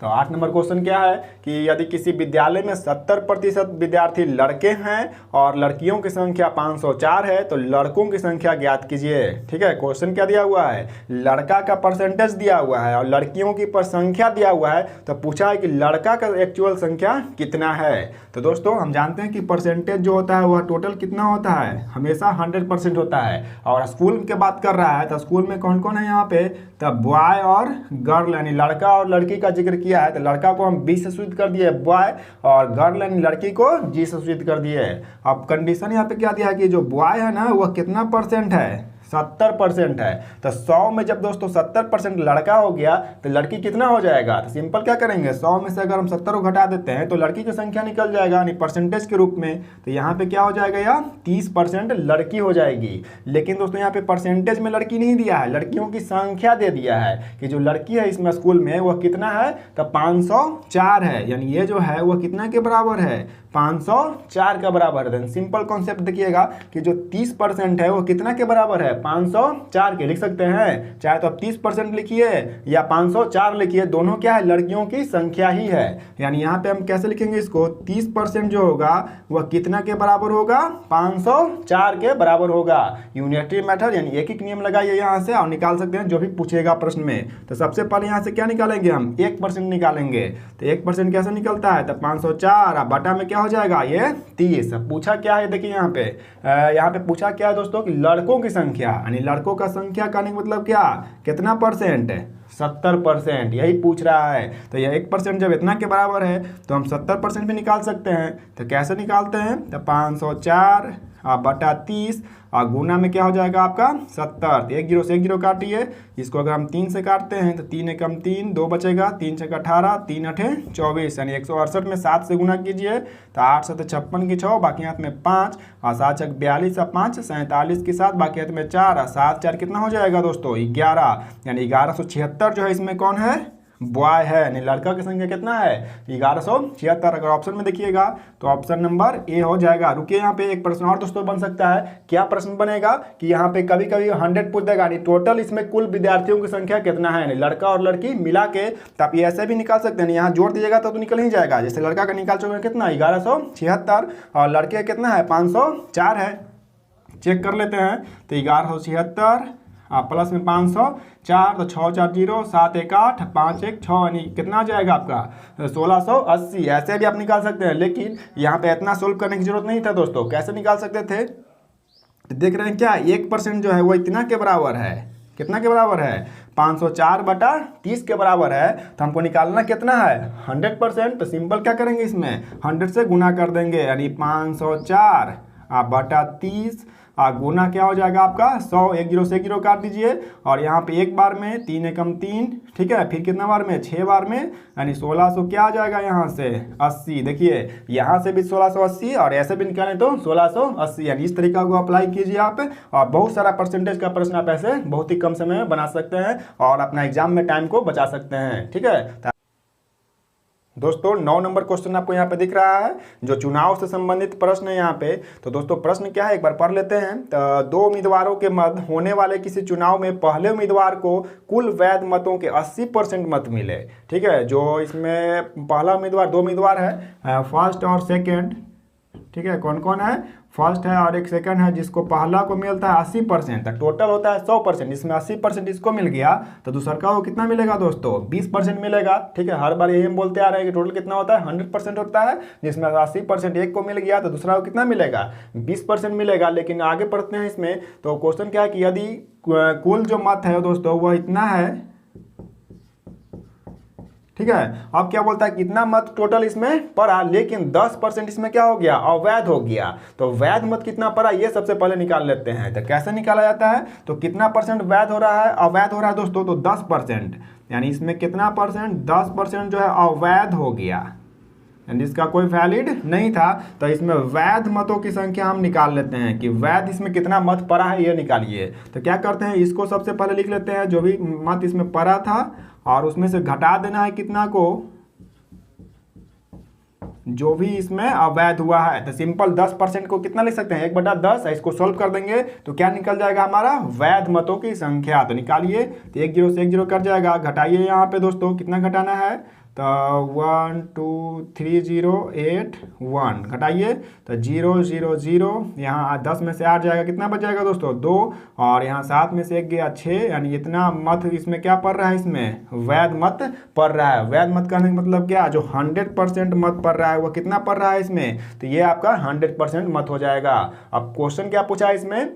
तो 8 नंबर क्वेश्चन क्या है कि यदि किसी विद्यालय में 70% विद्यार्थी लड़के हैं और लड़कियों की संख्या 504 है तो लड़कों की संख्या ज्ञात कीजिए। ठीक है, क्वेश्चन क्या दिया हुआ है, लड़का का परसेंटेज दिया हुआ है और लड़कियों की संख्या दिया हुआ है। तो पूछा है कि लड़का का एक्चुअल संख्या कितना है। तो दोस्तों हम जानते हैं कि परसेंटेज जो होता है वह टोटल कितना होता है, हमेशा 100% होता है। और स्कूल की बात कर रहा है तो स्कूल में कौन कौन है यहाँ पे, तो बॉय और गर्ल यानी लड़का और लड़की का जिक्र किया है। तो लड़का को हम 20 से सूचित कर दिए बॉय और गर्ल यानी लड़की को G से सूचित कर दिए। अब कंडीशन यहाँ पे क्या दिया है कि जो बॉय है ना वह कितना परसेंट है, 70% है। तो 100 में जब दोस्तों 70% लड़का हो गया तो लड़की कितना हो जाएगा, तो सिंपल क्या करेंगे, 100 में से अगर हम 70 को घटा देते हैं तो लड़की की संख्या निकल जाएगा यानी परसेंटेज के रूप में। तो यहाँ पे क्या हो जाएगा, या 30% लड़की हो जाएगी। लेकिन दोस्तों यहाँ पे परसेंटेज में लड़की नहीं दिया है, लड़कियों की संख्या दे दिया है कि जो लड़की है इसमें स्कूल में वह कितना है, तो 504 है। यानी ये जो है वह कितना के बराबर है, 504 का बराबर है। सिंपल कॉन्सेप्ट देखिएगा कि जो 30% है वो कितना के बराबर है, 504 के लिख सकते हैं। चाहे तो आप 30% लिखिए या 504 लिखिए, दोनों क्या है, लड़कियों की संख्या ही है। यानी यहाँ पे हम कैसे लिखेंगे इसको, 30% जो होगा वह कितना के बराबर होगा, 504 के बराबर होगा। यूनिटरी मेथड यानी एक एक नियम लगाइए यहाँ से और निकाल सकते हैं जो भी पूछेगा प्रश्न में। तो सबसे पहले यहाँ से क्या निकालेंगे हम, 1% निकालेंगे। तो 1% कैसे निकलता है, तो 504 बटा में क्या हो जाएगा, ये 30। पूछा क्या है, देखिए यहाँ पे पूछा क्या है दोस्तों कि लड़कों की संख्या, यानी लड़कों का संख्या कहने का मतलब क्या, कितना परसेंट है, 70%, यही पूछ रहा है। तो यह 1% जब इतना के बराबर है तो हम 70% भी निकाल सकते हैं। तो कैसे निकालते हैं, तो 504 बटा 30 और गुना में क्या हो जाएगा आपका 70। 1 0 से 1 0 काटिए, इसको अगर हम 3 से काटते हैं तो 3 एकम 3, 2 बचेगा, 3 छक्का 18, 3 8 24 यानी 168 में 7 से गुना कीजिए तो 8 7 56 की 6, बाकी हाथ में 5 और 7 छक 42 और 5 47 की 7, बाकी हाथ में 4 और 7 4 कितना हो जाएगा दोस्तों 11, यानी 1176 जो है इसमें कौन है, बॉय है। यानी लड़का की संख्या कितना है, 1176। अगर ऑप्शन में देखिएगा तो ऑप्शन नंबर ए हो जाएगा। रुकिए यहाँ पे एक प्रश्न और दोस्तों बन सकता है। क्या प्रश्न बनेगा कि यहाँ पे कभी कभी 100 पूछ देगा, यानी टोटल इसमें कुल विद्यार्थियों की संख्या कितना है, यानी लड़का और लड़की मिला के। तो आप ये ऐसे भी निकाल सकते हैं, यहाँ जोड़ दीजिएगा तो निकल ही जाएगा। जैसे लड़का का निकाल चुके हैं कितना, 1176 और लड़के कितना है, 504 है। चेक कर लेते हैं तो 1176 प्लस में 504 तो 6 4 0 7 1 8 5 1 6 यानी कितना आ जाएगा आपका 1680। ऐसे भी आप निकाल सकते हैं, लेकिन यहाँ पे इतना सोल्व करने की जरूरत नहीं था दोस्तों। कैसे निकाल सकते थे, देख रहे हैं क्या, 1% जो है वो इतना के बराबर है, कितना के बराबर है, 504 बटा 30 के बराबर है। तो हमको निकालना कितना है, 100%। तो सिंपल क्या करेंगे, इसमें 100 से गुना कर देंगे, यानी 504 बटा 30 गुना क्या हो जाएगा आपका 100। 1 0 से 1 0 काट दीजिए और यहाँ पे एक बार में 3 एकम 3, ठीक है, फिर कितना बार में 6 बार में, यानी 1600 क्या आ जाएगा यहाँ से 80। देखिए यहाँ से भी 1680 और ऐसे भी निकालें तो 1680। यानी इस तरीका को अप्लाई कीजिए आप और बहुत सारा परसेंटेज का प्रश्न आप ऐसे बहुत ही कम समय में बना सकते हैं और अपना एग्जाम में टाइम को बचा सकते हैं। ठीक है दोस्तों, 9 नंबर क्वेश्चन आपको यहाँ पे दिख रहा है जो चुनाव से संबंधित प्रश्न है यहाँ पे। तो दोस्तों प्रश्न क्या है एक बार पढ़ लेते हैं। तो 2 उम्मीदवारों के मध्य होने वाले किसी चुनाव में पहले उम्मीदवार को कुल वैध मतों के 80% मत मिले। ठीक है, जो इसमें पहला उम्मीदवार, 2 उम्मीदवार है, फर्स्ट और सेकेंड। ठीक है, कौन कौन है, फर्स्ट है और एक सेकंड है, जिसको पहला को मिलता है 80%, तक टोटल होता है 100%, इसमें 80% इसको मिल गया तो दूसरा को कितना मिलेगा दोस्तों 20% मिलेगा। ठीक है, हर बार यही हम बोलते आ रहे हैं कि टोटल कितना होता है 100% होता है, जिसमें 80% एक को मिल गया तो दूसरा को कितना मिलेगा 20% मिलेगा। लेकिन आगे पढ़ते हैं इसमें, तो क्वेश्चन क्या है कि यदि कुल जो मत है दोस्तों वह इतना है, ठीक है। अब क्या बोलता है कितना मत टोटल इसमें पड़ा, लेकिन 10% इसमें क्या हो गया, अवैध हो गया। तो वैध मत कितना पड़ा ये सबसे पहले निकाल लेते हैं। तो कैसे निकाला जाता है, तो कितना परसेंट वैध हो रहा है, अवैध हो रहा है दोस्तों, तो 10%, यानी इसमें कितना परसेंट, 10% जो है अवैध हो गया, यानी इसका कोई वैलिड नहीं था। तो इसमें वैध मतों की संख्या हम निकाल लेते हैं कि वैध इसमें कितना मत पड़ा है ये निकालिए। तो क्या करते हैं, इसको सबसे पहले लिख लेते हैं जो भी मत इसमें पड़ा था, और उसमें से घटा देना है कितना को, जो भी इसमें अवैध हुआ है। तो सिंपल 10% को कितना लिख सकते हैं, 1/10। इसको सोल्व कर देंगे तो क्या निकल जाएगा हमारा, वैध मतों की संख्या। तो निकालिए, तो 1 0 से 1 0 कट जाएगा, घटाइए यहाँ पे दोस्तों कितना घटाना है, तो 1 2 3 0 8 1 घटाइए, तो 0 0 0, यहाँ 10 में से 8 जाएगा, कितना बच जाएगा दोस्तों 2, और यहाँ 7 में से 1 गया 6, यानी इतना मत इसमें क्या पड़ रहा है, इसमें वैध मत पड़ रहा है। वैध मत करने का मतलब क्या, जो 100% मत पड़ रहा है वो कितना पड़ रहा है इसमें, तो ये आपका 100% मत हो जाएगा। अब क्वेश्चन क्या पूछा है इसमें,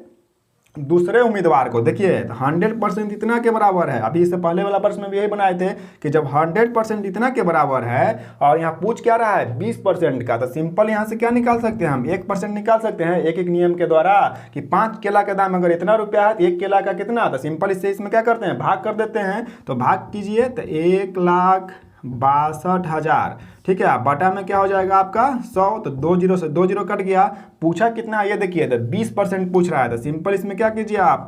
दूसरे उम्मीदवार को, देखिए 100% इतना के बराबर है। अभी इससे पहले वाला प्रश्न में भी यही बनाए थे कि जब 100% इतना के बराबर है और यहाँ पूछ क्या रहा है 20% का, तो सिंपल यहाँ से क्या निकाल सकते हैं हम, 1% निकाल सकते हैं एक एक नियम के द्वारा, कि 5 केला का दाम अगर इतना रुपया है तो 1 केला का कितना, तो सिंपल इससे इसमें क्या करते हैं, भाग कर देते हैं। तो भाग कीजिए, तो 1,62,000, ठीक है, बटा में क्या हो जाएगा आपका 100, तो 2 0 से 2 0 कट गया। पूछा कितना, ये देखिए तो 20% पूछ रहा है, तो सिंपल इसमें क्या कीजिए आप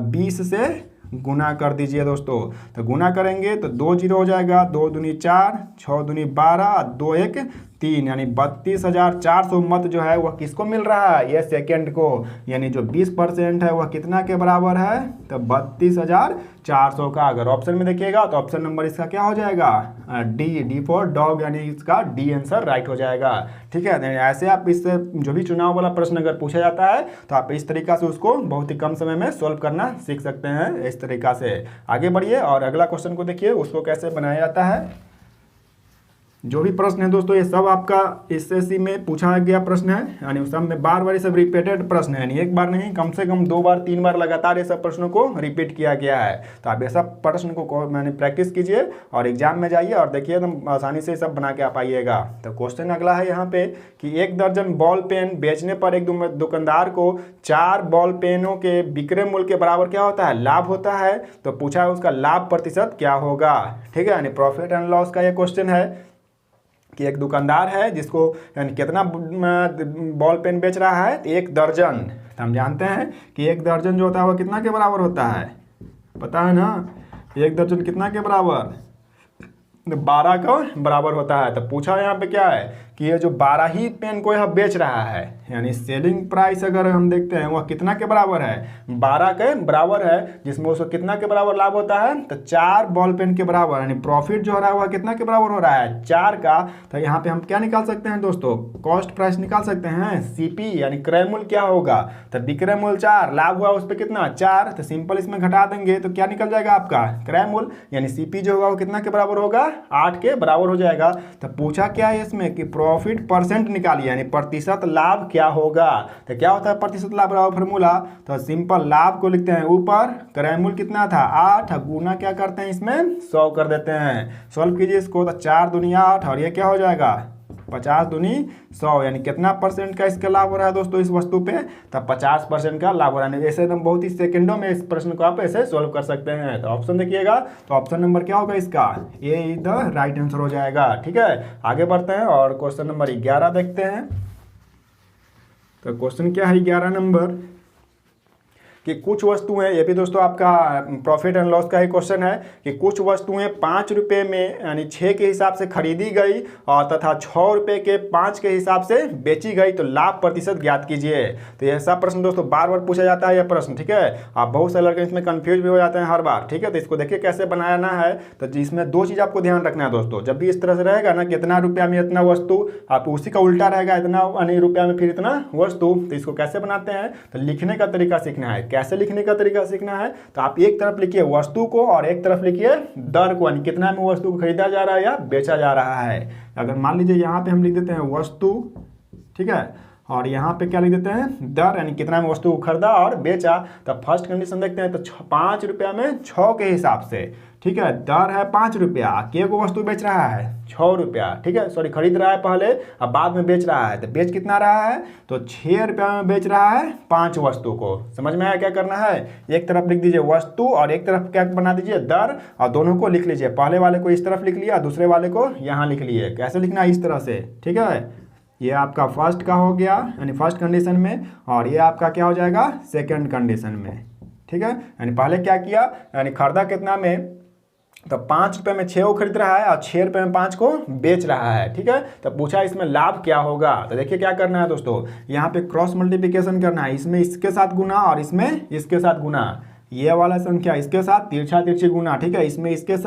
20 से गुना कर दीजिए दोस्तों। तो गुना करेंगे तो 2 0 हो जाएगा, 2 दूनी 4, 6 दूनी 12, 2 1 3, यानी 32,400 मत जो है वह किसको मिल रहा है, ये सेकंड को, यानी जो 20% है वह कितना के बराबर है, तो 32,400 का। अगर ऑप्शन में देखिएगा तो ऑप्शन नंबर इसका क्या हो जाएगा, डी फॉर डॉग, यानी इसका डी आंसर राइट हो जाएगा। ठीक है, ऐसे आप इससे जो भी चुनाव वाला प्रश्न अगर पूछा जाता है तो आप इस तरीका से उसको बहुत ही कम समय में सोल्व करना सीख सकते हैं। इस तरीका से आगे बढ़िए और अगला क्वेश्चन को देखिए उसको कैसे बनाया जाता है। जो भी प्रश्न है दोस्तों ये सब आपका एसएससी में पूछा गया प्रश्न है, यानी सब में बार बार ये सब रिपीटेड प्रश्न है, यानी एक बार नहीं कम से कम 2 बार 3 बार लगातार ये सब प्रश्नों को रिपीट किया गया है। तो आप ये सब प्रश्न को मैंने प्रैक्टिस कीजिए और एग्जाम में जाइए और देखिए एकदम आसानी से सब बना के आप आइएगा। तो क्वेश्चन अगला है यहाँ पे कि 1 दर्जन बॉल पेन बेचने पर एक दुकानदार को 4 बॉल पेनों के विक्रय मूल्य के बराबर क्या होता है, लाभ होता है। तो पूछा है उसका लाभ प्रतिशत क्या होगा। ठीक है, यानी प्रॉफिट एंड लॉस का ये क्वेश्चन है कि एक दुकानदार है जिसको यानी कितना बॉल पेन बेच रहा है, 1 दर्जन। तो हम जानते हैं कि 1 दर्जन जो होता है वो कितना के बराबर होता है, पता है ना, 1 दर्जन कितना के बराबर, 12 का बराबर होता है। तो पूछा यहाँ पे क्या है कि ये जो 12 ही पेन को यह बेच रहा है, यानी सेलिंग प्राइस अगर हम देखते हैं वह कितना के बराबर है, 12 के बराबर है, जिसमें उसको कितना के बराबर लाभ होता है, तो 4 बॉल पेन के बराबर, यानी प्रॉफिट जो हो रहा है वह कितना के बराबर हो रहा है, 4 का। तो यहाँ पे हम क्या निकाल सकते हैं दोस्तों, कॉस्ट प्राइस निकाल सकते हैं, सीपी यानी क्रय मूल्य क्या होगा, तो विक्रय मूल्य 4, लाभ हुआ उस पर कितना 4, तो सिंपल इसमें घटा देंगे तो क्या निकल जाएगा आपका क्रय मूल्य, यानी सीपी जो होगा वो कितना के बराबर होगा, 8 के बराबर हो जाएगा। तो पूछा क्या है इसमें कि प्रॉफिट परसेंट निकालिए, यानी प्रतिशत लाभ क्या होगा। तो क्या होता है प्रतिशत लाभ बराबर फॉर्मूला, तो सिंपल लाभ को लिखते हैं ऊपर, क्रय मूल्य कितना था 8, गुना क्या करते हैं इसमें 100 कर देते हैं। सॉल्व कीजिए इसको, तो 4 दूनी 8 और ये क्या हो जाएगा 50 दूनी 100, यानी कितना परसेंट का इसका लाभ हो रहा है दोस्तों इस वस्तु पे, तब 50% का लाभ हो रहा है। ऐसे एकदम बहुत ही सेकंडों में इस प्रश्न को आप ऐसे सोल्व कर सकते हैं। तो ऑप्शन देखिएगा, तो ऑप्शन नंबर क्या होगा इसका, ये इज द राइट आंसर हो जाएगा। ठीक है, आगे बढ़ते हैं और क्वेश्चन नंबर 11 देखते हैं। तो क्वेश्चन क्या है 11 नंबर, कि कुछ वस्तुएं, ये भी दोस्तों आपका प्रॉफिट एंड लॉस का ही क्वेश्चन है, कि कुछ वस्तुएं 5 रुपये में यानी 6 के हिसाब से खरीदी गई और तथा 6 रुपये के 5 के हिसाब से बेची गई, तो लाभ प्रतिशत ज्ञात कीजिए। तो ये सब प्रश्न दोस्तों बार बार पूछा जाता है यह प्रश्न। ठीक है, आप बहुत सारे लड़के इसमें कंफ्यूज भी हो जाते हैं हर बार। ठीक है, तो इसको देखिए कैसे बनाना है। तो इसमें 2 चीज़ आपको ध्यान रखना है दोस्तों, जब भी इस तरह से रहेगा ना कि इतना रुपया में इतना वस्तु, आप उसी का उल्टा रहेगा, इतना यानी रुपया में फिर इतना वस्तु। तो इसको कैसे बनाते हैं, तो लिखने का तरीका सीखना है। कैसे लिखने का तरीका सीखना है, तो आप एक तरफ लिखिए वस्तु को और एक तरफ लिखिए दर को, यानी कितना में वस्तु को खरीदा जा रहा है या बेचा जा रहा है। अगर मान लीजिए यहाँ पे हम लिख देते हैं वस्तु, ठीक है, और यहाँ पे क्या लिख देते हैं दर, यानी कितना में वस्तु को खरीदा और बेचा। तो फर्स्ट कंडीशन देखते हैं, तो 5 रुपया में 6 के हिसाब से, ठीक है, दर है 5 रुपया, के को वस्तु बेच रहा है 6 रुपया, ठीक है, सॉरी खरीद रहा है पहले, अब बाद में बेच रहा है, तो बेच कितना रहा है, तो 6 रुपया में बेच रहा है 5 वस्तु को। समझ में आया क्या करना है, एक तरफ लिख दीजिए वस्तु और एक तरफ क्या बना दीजिए दर, और दोनों को लिख लीजिए, पहले वाले को इस तरफ लिख लिया, दूसरे वाले को यहाँ लिख लिए। कैसे लिखना है, इस तरह से, ठीक है। ये आपका फर्स्ट का हो गया, यानी फर्स्ट कंडीशन में, और ये आपका क्या हो जाएगा सेकंड कंडीशन में, ठीक है। यानी पहले क्या किया, यानी खरीदा कितना में, तो 5 रुपये में 6 को खरीद रहा है और 6 रुपये में 5 को बेच रहा है, ठीक है। तो पूछा इसमें लाभ क्या होगा, तो देखिए क्या करना है दोस्तों, यहाँ पे क्रॉस मल्टीप्लिकेशन करना है, इसमें इसके साथ गुना और इसमें इसके साथ गुना, ये वाला संख्या इसके साथ तिरछा तिरछी गुना, ठीक है, इसमें इसके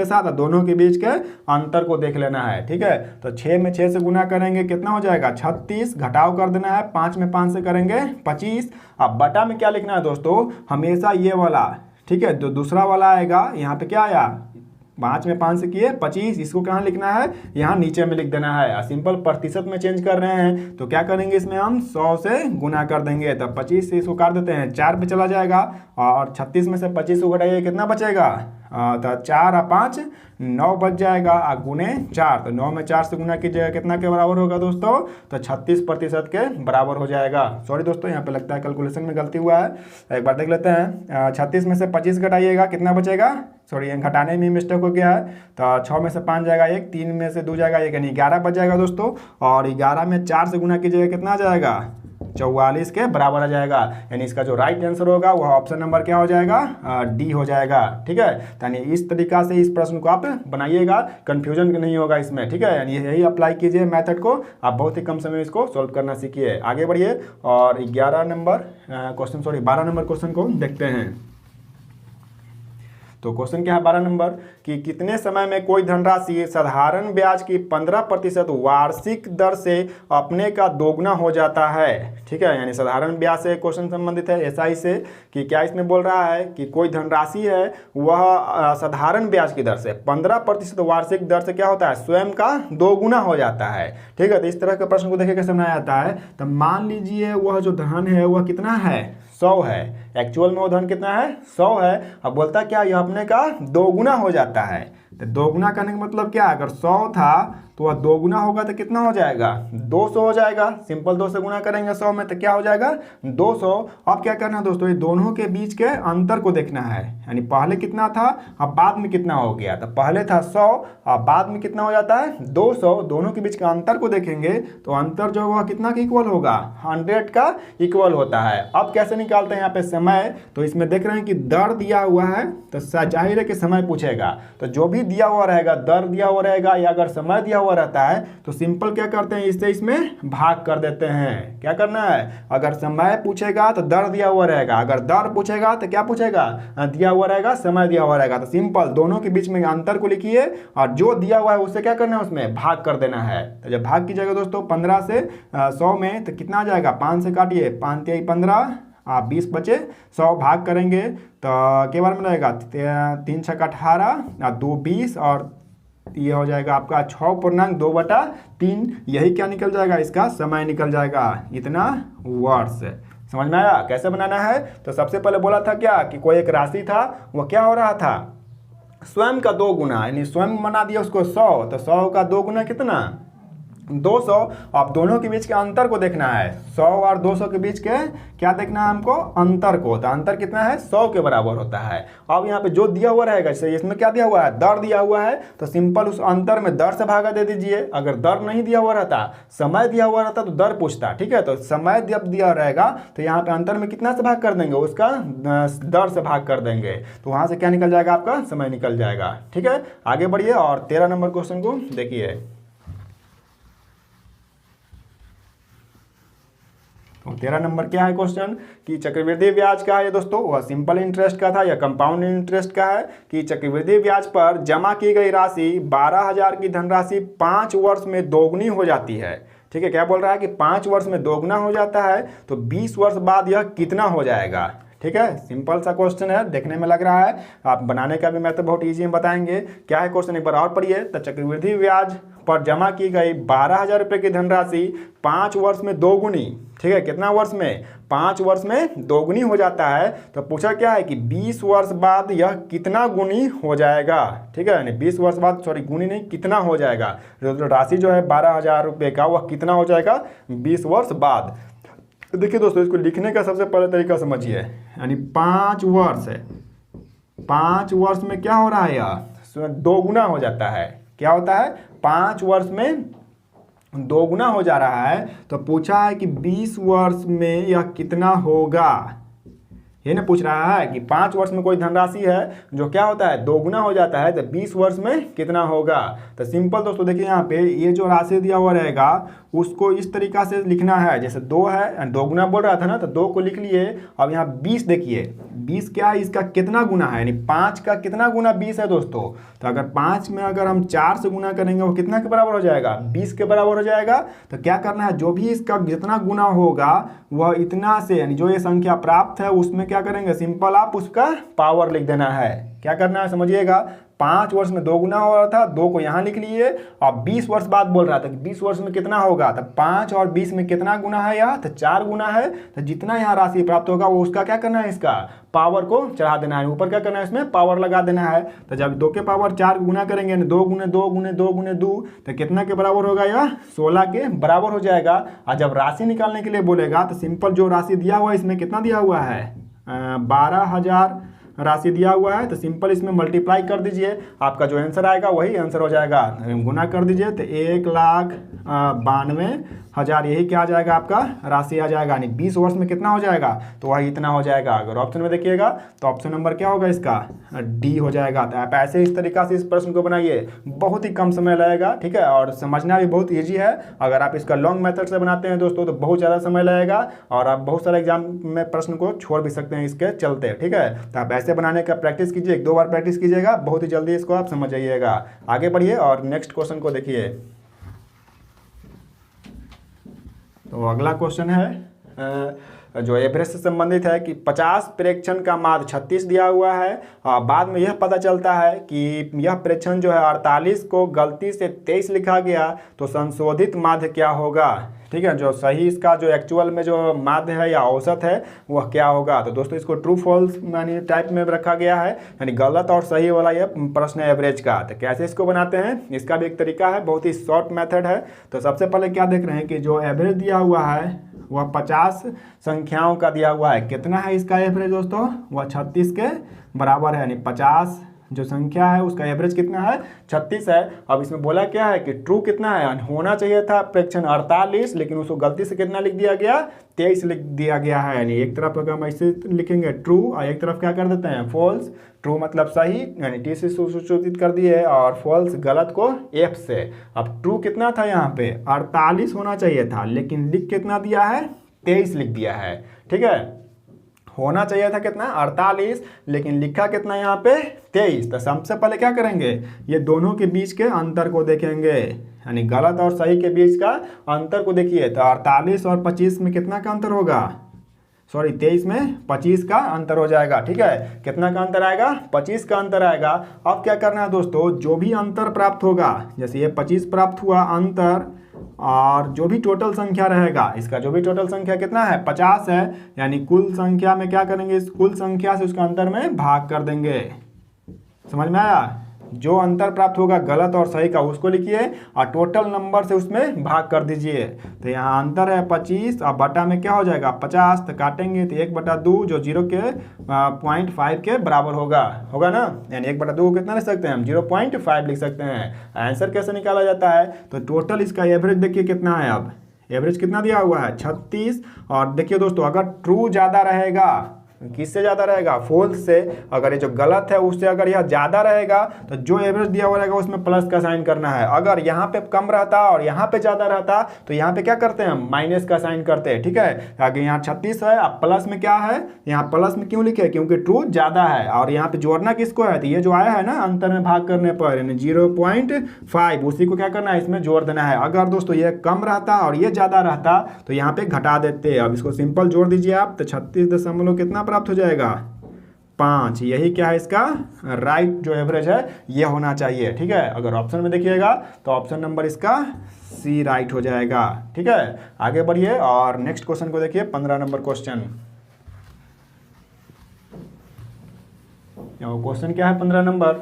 साथ और दोनों के बीच के अंतर को देख लेना है, ठीक है। तो 6 में 6 से गुना करेंगे कितना हो जाएगा 36, घटाव कर देना है, 5 में 5 से करेंगे 25। अब बटा में क्या लिखना है दोस्तों, हमेशा ये वाला, ठीक है, जो दूसरा वाला आएगा यहाँ पे क्या आया 5 में 5 से किए 25, इसको कहाँ लिखना है, यहाँ नीचे में लिख देना है। सिंपल प्रतिशत में चेंज कर रहे हैं, तो क्या करेंगे इसमें हम 100 से गुना कर देंगे, तो 25 से इसको काट देते हैं, 4 पे चला जाएगा, और 36 में से 25 को घटाइए कितना बचेगा, तो 4 और 5 9 बच जाएगा, और गुने 4, तो 9 में 4 से गुना कीजिएगा कितना के बराबर होगा दोस्तों, तो 36% के बराबर हो जाएगा। सॉरी दोस्तों, यहाँ पे लगता है कैलकुलेशन में गलती हुआ है, एक बार देख लेते हैं। 36 में से 25 घटाइएगा कितना बचेगा, सॉरी घटाने में मिस्टेक हो गया है, तो 6 में से 5 जाएगा 1, 3 में से 2 जाएगा 1, यानी 11 बच जाएगा दोस्तों, और 11 में 4 से गुना कीजिएगा कितना आ जाएगा 44 के बराबर आ जाएगा। यानी इसका जो राइट आंसर होगा वह ऑप्शन नंबर क्या हो जाएगा, डी हो जाएगा, ठीक है। यानी इस तरीका से इस प्रश्न को आप बनाइएगा, कंफ्यूजन नहीं होगा इसमें, ठीक है। यानी यही अप्लाई कीजिए मेथड को, आप बहुत ही कम समय में इसको सॉल्व करना सीखिए। आगे बढ़िए और 12 नंबर क्वेश्चन को देखते हैं। तो क्वेश्चन क्या है 12 नंबर, कि कितने समय में कोई धनराशि साधारण ब्याज की 15% वार्षिक दर से अपने का दोगुना हो जाता है, ठीक है। यानी साधारण ब्याज से क्वेश्चन संबंधित है एसआई से, कि क्या इसमें बोल रहा है कि कोई धनराशि है वह साधारण ब्याज की दर से 15% वार्षिक दर से क्या होता है स्वयं का दोगुना हो जाता है, ठीक है। तो इस तरह के प्रश्न को देखिए कैसे बनाया जाता है। तो मान लीजिए वह जो धन है वह कितना है 100 है, एक्चुअल में वो धन कितना है 100 है। अब बोलता क्या यह अपने का दोगुना हो जाता है, तो दोगुना करने का मतलब क्या, अगर 100 था तो वह दोगुना होगा तो कितना हो जाएगा 200 हो जाएगा। सिंपल 2 से गुना करेंगे 100 में तो क्या हो जाएगा 200। अब क्या करना है दोस्तों, ये दोनों के बीच के अंतर को देखना है, यानी पहले कितना था अब बाद में कितना हो गया। तो पहले था 100 अब बाद में कितना हो जाता है 200, दोनों के बीच का अंतर को देखेंगे तो अंतर जो होगा कितना का इक्वल होगा 100 का इक्वल होता है। अब कैसे निकालते हैं यहाँ पे समय, तो इसमें देख रहे हैं कि दर दिया हुआ है तो जाहिर है कि समय पूछेगा, तो जो भी दिया हुआ रहेगा दर दिया हुआ रहेगा या अगर समय दिया हुआ रहता है तो सिंपल क्या करते हैं इससे इसमें भाग कर देते हैं। क्या करना है, अगर समय पूछेगा तो दर दिया हुआ रहेगा, अगर दर पूछेगा तो क्या पूछेगा दिया हुआ रहेगा समय दिया हुआ रहेगा। तो सिंपल दोनों के बीच में अंतर को लिखिए और जो दिया हुआ है उससे क्या करना है उसमें भाग कर देना है। तो जब भाग कीजिएगा दोस्तों 15 से 100 में तो कितना आ जाएगा 5 से काटिए 5 × 15 20 बचे, 100 भाग करेंगे तो के बार में रहेगा 3 × 6 = 18 2 20 और ये हो जाएगा आपका 6.2/3। यही क्या निकल जाएगा इसका समय निकल जाएगा इतना वर्ष। समझ में आया कैसे बनाना है। तो सबसे पहले बोला था क्या कि कोई एक राशि था वह क्या हो रहा था स्वयं का 2 गुना, यानी स्वयं बना दिया उसको 100, तो 100 का 2 गुना कितना 200। अब दोनों के बीच के अंतर को देखना है, 100 और 200 के बीच के क्या देखना है हमको अंतर को, तो अंतर कितना है 100 के बराबर होता है। अब यहाँ पे जो दिया हुआ रहेगा जैसे इसमें क्या दिया हुआ है दर दिया हुआ है तो सिंपल उस अंतर में दर से भागा दे दीजिए। अगर दर नहीं दिया हुआ रहता समय दिया हुआ रहता तो दर पूछता, ठीक है। तो समय जब दिया रहेगा तो यहाँ पे अंतर में कितना से भाग कर देंगे उसका दर से भाग कर देंगे, तो वहाँ से क्या निकल जाएगा आपका समय निकल जाएगा, ठीक है। आगे बढ़िए और 13 नंबर क्वेश्चन को देखिए। तो 13 नंबर क्या है क्वेश्चन कि चक्रवृद्धि ब्याज का है ये दोस्तों, वह सिंपल इंटरेस्ट का था या कंपाउंड इंटरेस्ट का है कि चक्रवृद्धि ब्याज पर जमा की गई राशि 12,000 की धनराशि 5 वर्ष में दोगुनी हो जाती है, ठीक है। क्या बोल रहा है कि 5 वर्ष में दोगुना हो जाता है तो 20 वर्ष बाद यह कितना हो जाएगा, ठीक है। सिंपल सा क्वेश्चन है, देखने में लग रहा है, आप बनाने का भी मेथड बहुत ईजी में बताएंगे। क्या है क्वेश्चन एक बार और पढ़िए। तो चक्रवृद्धि ब्याज पर जमा की गई 12,000 रुपये की धनराशि 5 वर्ष में दोगुनी, ठीक है, कितना वर्ष में, 5 वर्ष में दोगुनी हो जाता है। तो पूछा क्या है कि 20 वर्ष बाद यह कितना गुनी हो जाएगा, ठीक है, यानी 20 वर्ष बाद, सॉरी गुनी नहीं, कितना हो जाएगा, तो राशि जो है 12,000 रुपये का वह कितना हो जाएगा 20 वर्ष बाद। तो देखिए दोस्तों, इसको लिखने का सबसे पहले तरीका समझिए, यानी 5 वर्ष है, 5 वर्ष में क्या हो रहा है, यह दोगुना हो जाता है, क्या होता है 5 वर्ष में दोगुना हो जा रहा है। तो पूछा है कि 20 वर्ष में यह कितना होगा, ये ना पूछ रहा है कि 5 वर्ष में कोई धनराशि है जो क्या होता है दोगुना हो जाता है, तो 20 वर्ष में कितना होगा। तो सिंपल दोस्तों देखिए, यहाँ पे ये जो राशि दिया हुआ रहेगा उसको इस तरीका से लिखना है, जैसे 2 है, दोगुना बोल रहा था ना, तो 2 को लिख लिए। अब यहाँ 20 देखिए, 20 क्या है, इसका कितना गुना है, यानी 5 का कितना गुना 20 है दोस्तों। तो अगर 5 में अगर हम 4 से गुना करेंगे वो कितना के बराबर हो जाएगा, 20 के बराबर हो जाएगा। तो क्या करना है, जो भी इसका जितना गुना होगा वह इतना से, यानी जो ये संख्या प्राप्त है उसमें क्या करेंगे, सिंपल आप उसका पावर लिख देना है। क्या करना है समझिएगा, 5 वर्ष में दोगुना हो रहा था, 2 को यहाँ लिख लिए, और 20 वर्ष बाद बोल रहा था कि 20 वर्ष में कितना होगा, तो 5 और 20 में कितना गुना है, यह तो 4 गुना है। तो जितना यहाँ राशि प्राप्त होगा वो उसका क्या करना है, इसका पावर को चढ़ा देना है, ऊपर क्या करना है, इसमें पावर लगा देना है। तो जब 2 के पावर 4 गुना करेंगे, 2 गुने 2 गुने 2 गुने 2, तो कितना के बराबर होगा, यह 16 के बराबर हो जाएगा। और जब राशि निकालने के लिए बोलेगा तो सिंपल जो राशि दिया हुआ है इसमें कितना दिया हुआ है, 12,000 राशि दिया हुआ है, तो सिंपल इसमें मल्टीप्लाई कर दीजिए, आपका जो आंसर आएगा वही आंसर हो जाएगा। गुना कर दीजिए तो 1,92,000 यही क्या आ जाएगा, आपका राशि आ जाएगा, यानी 20 वर्ष में कितना हो जाएगा, तो वही इतना हो जाएगा। अगर ऑप्शन में देखिएगा तो ऑप्शन नंबर क्या होगा, इसका डी हो जाएगा। तो आप ऐसे इस तरीका से इस प्रश्न को बनाइए, बहुत ही कम समय लगेगा, ठीक है, और समझना भी बहुत ईजी है। अगर आप इसका लॉन्ग मेथड से बनाते हैं दोस्तों तो बहुत ज़्यादा समय लगेगा और आप बहुत सारे एग्जाम में प्रश्न को छोड़ भी सकते हैं इसके चलते, ठीक है। तो आप ऐसे बनाने का प्रैक्टिस कीजिए, 1-2 बार प्रैक्टिस कीजिएगा, बहुत ही जल्दी इसको आप समझ जाइएगा। आगे बढ़िए और नेक्स्ट क्वेश्चन को देखिए। तो अगला क्वेश्चन है जो एवरेज से संबंधित है कि 50 प्रेक्षण का माध्य 36 दिया हुआ है और बाद में यह पता चलता है कि यह प्रेक्षण जो है 48 को गलती से 23 लिखा गया, तो संशोधित माध्य क्या होगा, ठीक है, जो सही इसका जो एक्चुअल में जो माध्य है या औसत है वह क्या होगा। तो दोस्तों इसको ट्रू फॉल्स यानी टाइप में रखा गया है, यानी गलत और सही वाला ये प्रश्न है एवरेज का। तो कैसे इसको बनाते हैं, इसका भी एक तरीका है, बहुत ही शॉर्ट मेथड है। तो सबसे पहले क्या देख रहे हैं कि जो एवरेज दिया हुआ है वह 50 संख्याओं का दिया हुआ है, कितना है इसका एवरेज दोस्तों, वह 36 के बराबर है, यानी 50 जो संख्या है उसका एवरेज कितना है 36 है। अब इसमें बोला क्या है कि ट्रू कितना है, होना चाहिए था प्रेक्षण 48, लेकिन उसको गलती से कितना लिख दिया गया 23 लिख दिया गया है। यानी एक तरफ अगर हम ऐसे लिखेंगे ट्रू और एक तरफ क्या कर देते हैं फॉल्स। ट्रू मतलब सही, यानी टी से सूचित कर दिए, और फॉल्स गलत को एफ से। अब ट्रू कितना था यहाँ पे 48 होना चाहिए था, लेकिन लिख कितना दिया है 23 लिख दिया है, ठीक है। होना चाहिए था कितना 48, लेकिन लिखा कितना यहाँ पे 23। तो सबसे पहले क्या करेंगे, ये दोनों के बीच के अंतर को देखेंगे, यानी गलत और सही के बीच का अंतर को देखिए। तो 48 और 25 में कितना का अंतर होगा, सॉरी 23 में 25 का अंतर हो जाएगा, ठीक है। कितना का अंतर आएगा 25 का अंतर आएगा। अब क्या करना है दोस्तों, जो भी अंतर प्राप्त होगा, जैसे ये 25 प्राप्त हुआ अंतर, और जो भी टोटल संख्या रहेगा, इसका जो भी टोटल संख्या कितना है 50 है, यानी कुल संख्या में क्या करेंगे, इस कुल संख्या से उसका अंतर में भाग कर देंगे। समझ में आया, जो अंतर प्राप्त होगा गलत और सही का उसको लिखिए और टोटल नंबर से उसमें भाग कर दीजिए। तो यहाँ अंतर है 25 और बटा में क्या हो जाएगा 50, तो काटेंगे तो 1/2 जो 0 के 0.5 के बराबर होगा ना, यानी 1/2 को कितना लिख सकते हैं हम 0.5 लिख सकते हैं। आंसर कैसे निकाला जाता है, तो टोटल इसका एवरेज देखिए कितना है, अब एवरेज कितना दिया हुआ है 36। और देखिए दोस्तों, अगर ट्रू ज़्यादा रहेगा, किससे ज़्यादा रहेगा फॉल्स से, अगर ये जो गलत है उससे अगर यह ज़्यादा रहेगा तो जो एवरेज दिया हुआ रहेगा उसमें प्लस का साइन करना है। अगर यहाँ पे कम रहता और यहाँ पे ज़्यादा रहता तो यहाँ पे क्या करते हैं हम माइनस का साइन करते हैं, ठीक है। आगे यहाँ 36 है, अब प्लस में क्या है, यहाँ प्लस में क्यों लिखे, क्योंकि ट्रू ज़्यादा है और यहाँ पे जोड़ना किसको है, तो ये जो आया है ना अंतर में भाग करने पर, यानी 0.5 उसी को क्या करना है इसमें जोड़ देना है। अगर दोस्तों ये कम रहता और ये ज़्यादा रहता तो यहाँ पे घटा देते। अब इसको सिंपल जोड़ दीजिए आप, तो 36 दशमलव कितना प्राप्त हो जाएगा 5, यही क्या है इसका राइट जो एवरेज है ये होना चाहिए। ठीक है, अगर ऑप्शन में देखिएगा तो ऑप्शन नंबर इसका सी राइट हो जाएगा। ठीक है, आगे बढ़िए और नेक्स्ट क्वेश्चन को देखिए, 15 नंबर क्वेश्चन। क्वेश्चन क्या है 15 नंबर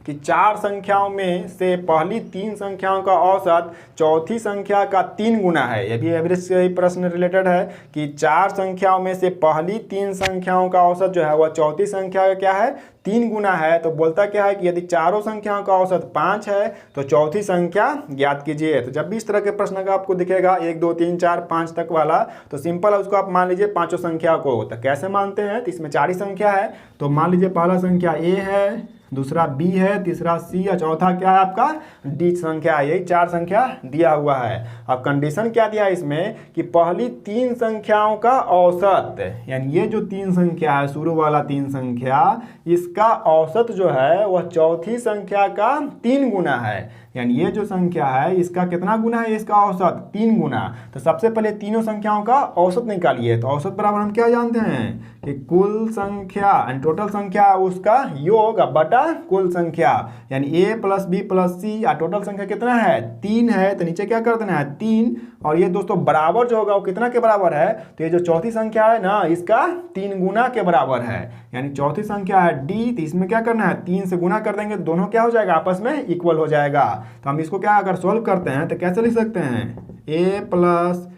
कि 4 संख्याओं में से पहली 3 संख्याओं का औसत चौथी संख्या का 3 गुना है। यह भी एवरेज से ही प्रश्न रिलेटेड है कि 4 संख्याओं में से पहली 3 संख्याओं का औसत जो है वह चौथी संख्या का क्या है 3 गुना है। तो बोलता क्या है कि यदि चारों संख्याओं का औसत 5 है तो चौथी संख्या ज्ञात कीजिए। तो जब भी इस तरह के प्रश्न का आपको दिखेगा 1 2 3 4 5 तक वाला, तो सिंपल है उसको आप मान लीजिए पांचों संख्या को। तो कैसे मानते हैं, तो इसमें 4 ही संख्या है, तो मान लीजिए पहला संख्या ए है, दूसरा बी है, तीसरा सी और चौथा क्या है आपका डी संख्या है। यही 4 संख्या दिया हुआ है। अब कंडीशन क्या दिया है इसमें कि पहली 3 संख्याओं का औसत, यानी ये जो 3 संख्या है शुरू वाला 3 संख्या, इसका औसत जो है वह चौथी संख्या का 3 गुना है। यानी ये जो संख्या है इसका कितना गुना है, इसका औसत 3 गुना। तो सबसे पहले तीनों संख्याओं का औसत निकालिए। तो औसत बराबर हम क्या जानते हैं कि कुल संख्या एंड टोटल संख्या उसका योग बटा कुल संख्या, यानी a प्लस बी प्लस सी और टोटल संख्या कितना है 3 है। तो नीचे क्या कर देना है 3, और ये दोस्तों बराबर जो होगा वो कितना के बराबर है, तो ये जो चौथी संख्या है ना इसका 3 गुना के बराबर है। यानी चौथी संख्या है डी, तो इसमें क्या करना है 3 से गुना कर देंगे, दोनों क्या हो जाएगा आपस में इक्वल हो जाएगा। तो हम इसको क्या अगर सोल्व करते हैं तो कैसे लिख सकते हैं, a प्लस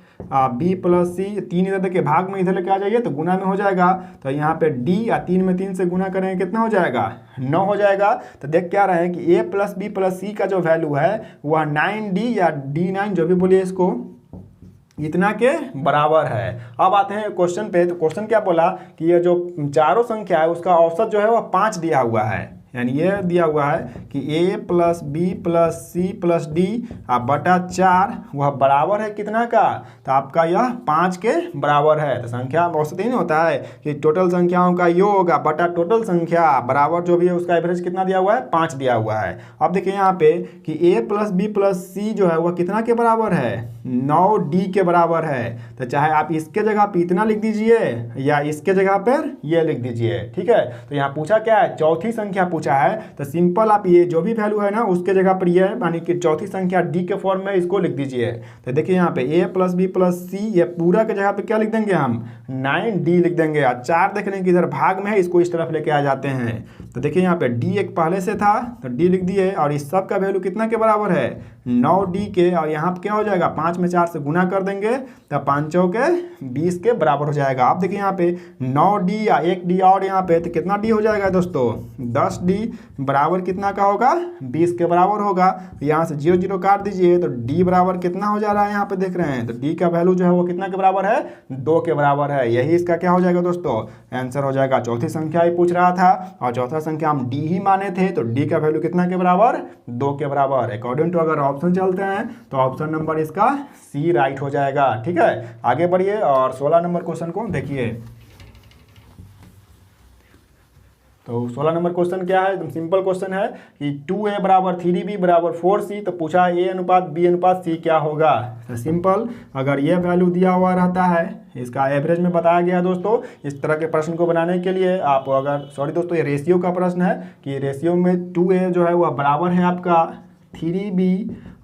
बी प्लस सी, 3 इधर देखिए भाग में इधर लेके आ जाइए तो गुना में हो जाएगा। तो यहाँ पे डी या 3 में 3 से गुना करेंगे कितना हो जाएगा 9 हो जाएगा। तो देख क्या रहे हैं कि a प्लस बी प्लस सी का जो वैल्यू है वह 9d या d9 जो भी बोलिए इसको, इतना के बराबर है। अब आते हैं क्वेश्चन पे। तो क्वेश्चन क्या बोला कि ये जो चारों संख्या है उसका औसत जो है वह 5 दिया हुआ है। यानी ये दिया हुआ है कि a plus B plus C plus D बटा 4 वह बराबर है कितना का, तो आपका यह 5 के बराबर है। तो संख्या औसत ही नहीं होता है कि टोटल संख्याओं का योग बटा टोटल संख्या बराबर जो भी है उसका एवरेज कितना दिया हुआ है 5 दिया हुआ है। अब देखिए यहाँ पे कि a प्लस बी प्लस सी जो है वह कितना के बराबर है 9d के बराबर है। तो चाहे आप इसके जगह पे इतना लिख दीजिए या इसके जगह पर ये लिख दीजिए। ठीक है, तो यहाँ पूछा क्या है चौथी संख्या पूछा है, तो सिंपल आप ये जो भी वैल्यू है ना उसके जगह पर ये यानी कि चौथी संख्या डी के फॉर्म में इसको लिख दीजिए। तो देखिए यहाँ पे a प्लस बी प्लस सी ये पूरा के जगह पे क्या लिख देंगे हम 9d लिख देंगे, और 4 देख लें कि इधर भाग में है इसको इस तरफ लेके आ जाते हैं। तो देखिए यहाँ पे d एक पहले से था तो d लिख दिए, और इस सब का वैल्यू कितना के बराबर है 9d के, और यहाँ पे क्या हो जाएगा 5 में 4 से गुना कर देंगे तो 5 चौके 20 के बराबर हो जाएगा। आप देखिए यहाँ पे 9d या 1d और यहाँ पे तो कितना d हो जाएगा दोस्तों 10d बराबर कितना का होगा 20 के बराबर होगा। यहाँ से 0 0 काट दीजिए तो d बराबर कितना हो जा रहा है यहाँ पे देख रहे हैं, तो d का वैल्यू जो है वो कितना के बराबर है 2 के बराबर है। यही इसका क्या हो जाएगा दोस्तों आंसर हो जाएगा। चौथी संख्या ही पूछ रहा था और चौथा संख्या हम d ही माने थे, तो d का वैल्यू कितना के बराबर 2 के बराबर। अकॉर्डिंग टू अगर ऑप्शन चलते हैं तो ऑप्शन नंबर इसका सी राइट हो जाएगा। ठीक है, आगे बढ़िए और 16 नंबर क्वेश्चन को देखिए। तो 16 नंबर क्वेश्चन क्या है, एकदम सिंपल क्वेश्चन है कि 2a बराबर 3b बराबर 4c, तो पूछा a अनुपात b अनुपात c क्या होगा। तो सिंपल अगर ये वैल्यू दिया हुआ रहता है, इसका एवरेज में बताया गया है दोस्तों। इस तरह के प्रश्न को बनाने के लिए आप अगर सॉरी दोस्तों ये रेशियो का प्रश्न है कि रेशियो में 2a जो है वह बराबर है आपका 3b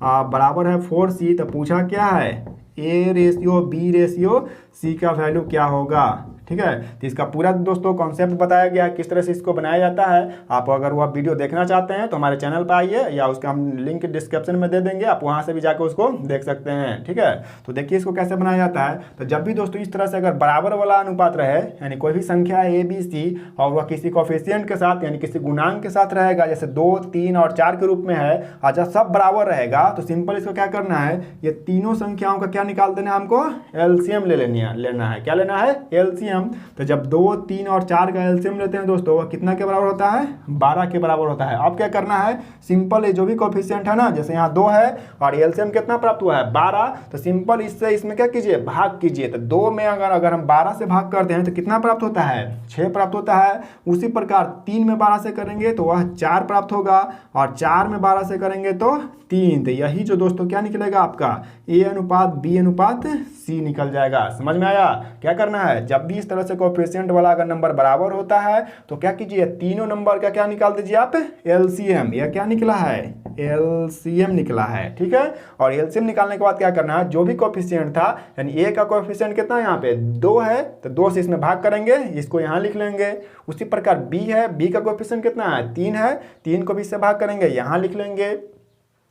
बराबर है 4c, तो पूछा क्या है a ratio b ratio c का वैल्यू क्या होगा। ठीक है, तो इसका पूरा दोस्तों कॉन्सेप्ट बताया गया है किस तरह से इसको बनाया जाता है। आप अगर वह वीडियो देखना चाहते हैं तो हमारे चैनल पर आइए या उसका हम लिंक डिस्क्रिप्शन में दे देंगे, आप वहां से भी जाकर उसको देख सकते हैं। ठीक है, तो देखिए इसको कैसे बनाया जाता है। तो जब भी दोस्तों इस तरह से अगर बराबर वाला अनुपात रहे, यानी कोई भी संख्या a b c और वह किसी कोफिशिएंट के साथ यानी किसी गुणांक के साथ रहेगा, जैसे 2 3 और 4 के रूप में है, और जब सब बराबर रहेगा तो सिंपल इसको क्या करना है, ये तीनों संख्याओं का क्या निकाल देना है, हमको एलसीएम लेना है। क्या लेना है एलसीएम। तो जब 2 3 और 4 का एलसीएम लेते हैं दोस्तों वह कितना के बराबर होता है 12 के बराबर होता है। अब क्या करना है, सिंपल ये जो भी कोफिशिएंट है ना, जैसे यहाँ 2 है और एलसीएम कितना प्राप्त हुआ है 12, तो सिंपल इससे इसमें क्या कीजिए भाग कीजिए। तो 2 में अगर हम 12 से भाग करते हैं तो कितना प्राप्त होता है 6 प्राप्त होता है। उसी प्रकार 3 में 12 से करेंगे तो वह 4 प्राप्त होगा, और 4 में 12 से करेंगे तो 3। तो यही जो दोस्तों क्या निकलेगा आपका a अनुपात b अनुपात c निकल जाएगा। समझ में आया। क्या करना है, जब भी इस इस तरह से कोएफिशिएंट वाला अगर नंबर बराबर होता है तो क्या कीजिए, तीनों नंबर का क्या निकाल दीजिए आप, एलसीएम। यह क्या निकला है, एलसीएम निकला है, ठीक है। और एलसीएम निकालने के बाद क्या करना है, जो भी कोएफिशिएंट था, यानी ए का कोएफिशिएंट कितना है यहाँ पे 2 है, तो 2 से इसमें भाग करेंगे, इसको यहाँ लिख लेंगे। उसी प्रकार बी है, बी का कोएफिशिएंट कितना है 3 है, 3 को भी इससे भाग करेंगे, यहाँ लिख लेंगे।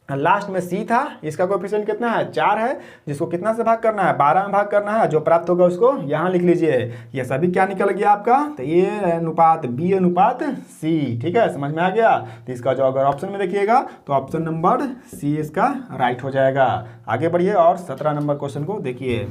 लास्ट में सी था, इसका कोएफिशिएंट कितना है 4 है, जिसको कितना से भाग करना है 12 में भाग करना है, जो प्राप्त होगा उसको यहाँ लिख लीजिए। ये सभी क्या निकल गया आपका, तो ए अनुपात बी अनुपात सी, ठीक है, समझ में आ गया। तो इसका जो अगर ऑप्शन में देखिएगा तो ऑप्शन नंबर सी इसका राइट हो जाएगा। आगे बढ़िए और 17 नंबर क्वेश्चन को देखिए।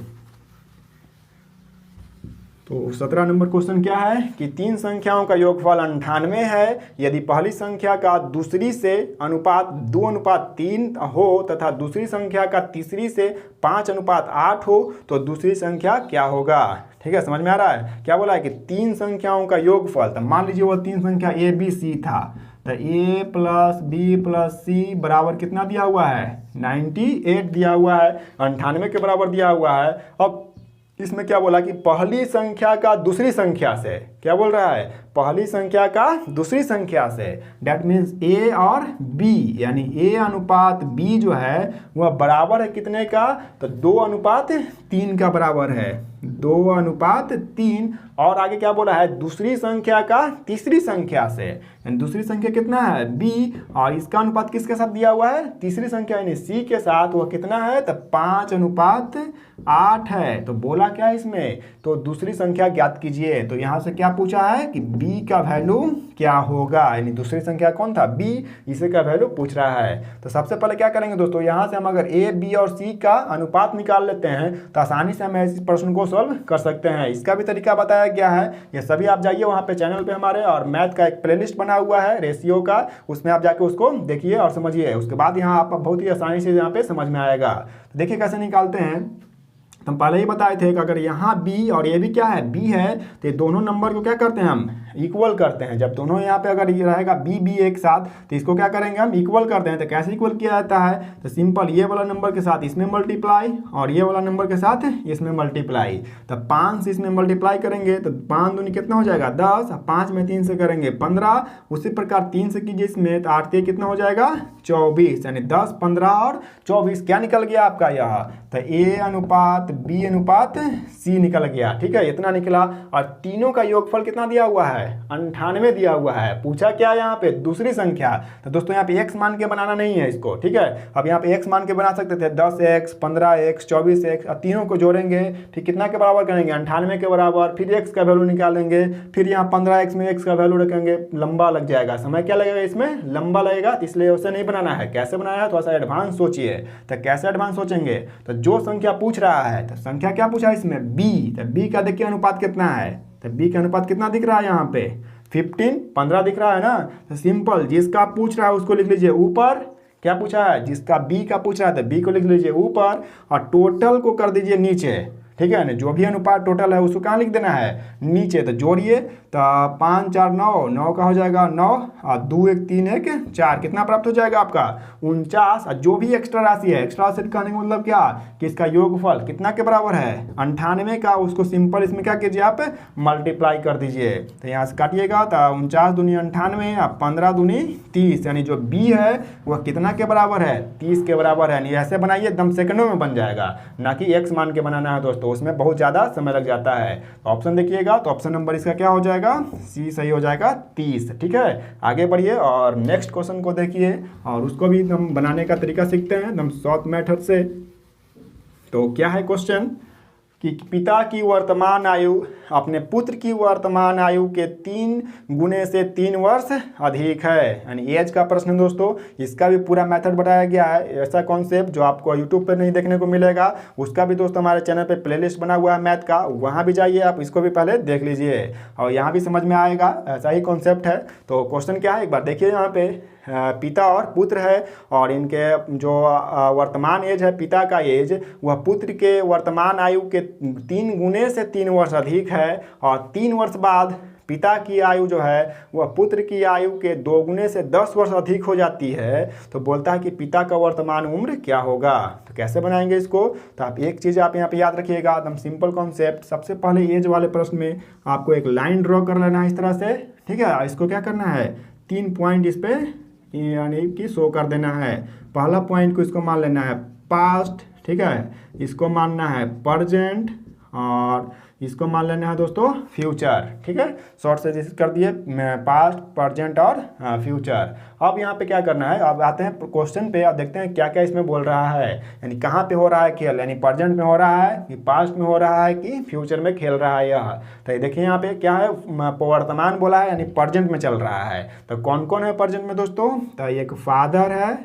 तो 17 नंबर क्वेश्चन क्या है कि 3 संख्याओं का योगफल 98 है, यदि पहली संख्या का दूसरी से अनुपात 2:3 हो तथा दूसरी संख्या का तीसरी से 5:8 हो तो दूसरी संख्या क्या होगा। ठीक है, समझ में आ रहा है। क्या बोला है कि 3 संख्याओं का योगफल, तो मान लीजिए वो 3 संख्या ए बी सी था, तो ए प्लस बी प्लस सी बराबर कितना दिया हुआ है 98 दिया हुआ है, 98 के बराबर दिया हुआ है। अब इसमें क्या बोला कि पहली संख्या का दूसरी संख्या से, क्या बोल रहा है, पहली संख्या का दूसरी संख्या से, डेट मीन्स ए और बी, यानी ए अनुपात बी जो है वह बराबर है कितने का, तो 2:3 का बराबर है, 2:3। और आगे क्या बोला है, दूसरी संख्या का तीसरी संख्या से, यानी दूसरी संख्या कितना है बी, और इसका अनुपात किसके साथ दिया हुआ है, तीसरी संख्या यानी सी के साथ, वह कितना है, तो 5:8 है। तो बोला क्या है इसमें, तो दूसरी संख्या ज्ञात कीजिए। तो यहाँ से क्या पूछा है कि बी का वैल्यू क्या होगा, यानी दूसरी संख्या कौन था बी, इसे का वैल्यू पूछ रहा है। तो सबसे पहले क्या करेंगे दोस्तों, यहाँ से हम अगर ए बी और सी का अनुपात निकाल लेते हैं तो आसानी से हम इस प्रश्न को सॉल्व कर सकते हैं। इसका भी तरीका बताया गया है, ये सभी आप जाइए वहाँ पे चैनल पे हमारे, और मैथ का एक प्लेलिस्ट बना हुआ है रेशियो का, उसमें आप जाके उसको देखिए और समझिए। उसके बाद यहाँ आप बहुत ही आसानी से यहाँ पे समझ में आएगा। तो देखिए कैसे निकालते हैं। हम पहले ही बताए थे कि अगर यहाँ b और ये भी क्या है b है, तो ये दोनों नंबर को क्या करते हैं हम इक्वल करते हैं। जब दोनों यहाँ पे अगर ये रहेगा b एक साथ, तो इसको क्या करेंगे हम इक्वल करते हैं। तो कैसे इक्वल किया जाता है, तो सिंपल ये वाला नंबर के साथ इसमें मल्टीप्लाई और ये वाला नंबर के साथ इसमें मल्टीप्लाई। तो 5 से इसमें मल्टीप्लाई करेंगे तो 5 दूनी कितना हो जाएगा 10, 5 में 3 से करेंगे 15, उसी प्रकार 3 से कीजिए इसमें, तो 8 कितना हो जाएगा 24, यानी 10, 15 और 24 क्या निकल गया आपका यह, तो ए अनुपात बी अनुपात सी निकल गया। ठीक है, इतना निकला। और तीनों का योगफल कितना दिया हुआ है 98 दिया हुआ है। पूछा क्या यहाँ पे दूसरी संख्या, तो दोस्तों यहाँ पे x मान के बनाना नहीं है इसको। ठीक है, अब यहाँ पे x मान के बना सकते थे 10x 15x 24x, अब तीनों को जोड़ेंगे, ठीक कितना के बराबर करेंगे 98 के बराबर, फिर x का वैल्यू निकालेंगे, फिर यहाँ 15x में x का वैल्यू रखेंगे, लंबा लग जाएगा, समय क्या लगेगा इसमें लंबा लगेगा, इसलिए उसे नहीं बनाना है। कैसे बनाया है थोड़ा सा एडवांस सोचिए। तो कैसे एडवांस सोचेंगे, तो जो संख्या पूछ रहा है, तो संख्या क्या पूछा है इसमें b, तो b का देखिए अनुपात कितना है, तो b का अनुपात कितना दिख रहा है यहाँ पे 15 दिख रहा है ना। तो सिंपल जिसका पूछ रहा है उसको लिख लीजिए ऊपर, क्या पूछा है जिसका b का पूछ रहा है तो b को लिख लीजिए ऊपर, और टोटल को कर दीजिए नीचे। ठीक है ना, जो भी अनुपात टोटल है उसको कहाँ लिख देना है नीचे। तो जोड़िए, तो 5 4 9, 9 का हो जाएगा 9, और 2 1 3 1 4, कितना प्राप्त हो जाएगा आपका 49। और जो भी एक्स्ट्रा राशि है, एक्स्ट्रा राशि कहने का मतलब क्या कि इसका योगफल कितना के बराबर है 98 का, उसको सिंपल इसमें क्या कीजिए आप मल्टीप्लाई कर दीजिए। तो यहाँ से काटिएगा, तो 49 दूनी 98 और 15 दूनी 30, यानी जो b है वह कितना के बराबर है 30 के बराबर है। यानी ऐसे बनाइए एकदम सेकंडों में बन जाएगा, ना कि x मान के बनाना है दोस्तों, तो उसमें बहुत ज़्यादा समय लग जाता है। तो ऑप्शन देखिएगा, तो ऑप्शन नंबर इसका क्या हो जाएगा सी सही हो जाएगा 30। ठीक है, आगे बढ़िए और नेक्स्ट क्वेश्चन को देखिए, और उसको भी हम बनाने का तरीका सीखते हैं एकदम शॉर्ट मेथड से। तो क्या है क्वेश्चन कि पिता की वर्तमान आयु अपने पुत्र की वर्तमान आयु के 3 गुने से 3 वर्ष अधिक है, यानी एज का प्रश्न दोस्तों। इसका भी पूरा मेथड बताया गया है, ऐसा कॉन्सेप्ट जो आपको यूट्यूब पर नहीं देखने को मिलेगा, उसका भी दोस्तों हमारे चैनल पे प्लेलिस्ट बना हुआ है मैथ का, वहाँ भी जाइए आप, इसको भी पहले देख लीजिए और यहाँ भी समझ में आएगा, ऐसा ही कॉन्सेप्ट है। तो क्वेश्चन क्या है एक बार देखिए, यहाँ पे पिता और पुत्र है, और इनके जो वर्तमान एज है पिता का एज वह पुत्र के वर्तमान आयु के 3 गुने से 3 वर्ष अधिक है, और 3 वर्ष बाद पिता की आयु जो है वह पुत्र की आयु के 2 गुने से 10 वर्ष अधिक हो जाती है, तो बोलता है कि पिता का वर्तमान उम्र क्या होगा। तो कैसे बनाएंगे इसको, तो आप एक चीज़ आप यहाँ पे याद रखिएगा, एकदम सिंपल कॉन्सेप्ट। सबसे पहले एज वाले प्रश्न में आपको एक लाइन ड्रॉ कर लेना है इस तरह से, ठीक है। इसको क्या करना है, 3 पॉइंट इस पर यानी कि शो कर देना है। पहला पॉइंट को इसको मान लेना है पास्ट, ठीक है, इसको मानना है प्रेजेंट, और इसको मान लेना है दोस्तों फ्यूचर, ठीक है। शॉर्ट से जैसे कर दिए पास्ट, प्रेजेंट और फ्यूचर। अब यहाँ पे क्या करना है, अब आते हैं क्वेश्चन पे, अब देखते हैं क्या क्या इसमें बोल रहा है, यानी कहाँ पे हो रहा है खेल, यानी प्रेजेंट में हो रहा है कि पास्ट में हो रहा है कि फ्यूचर में खेल रहा है यह। तो ये देखिए यहाँ पे क्या है, वर्तमान बोला है यानी प्रेजेंट में चल रहा है। तो कौन कौन है प्रेजेंट में दोस्तों, तो एक फादर है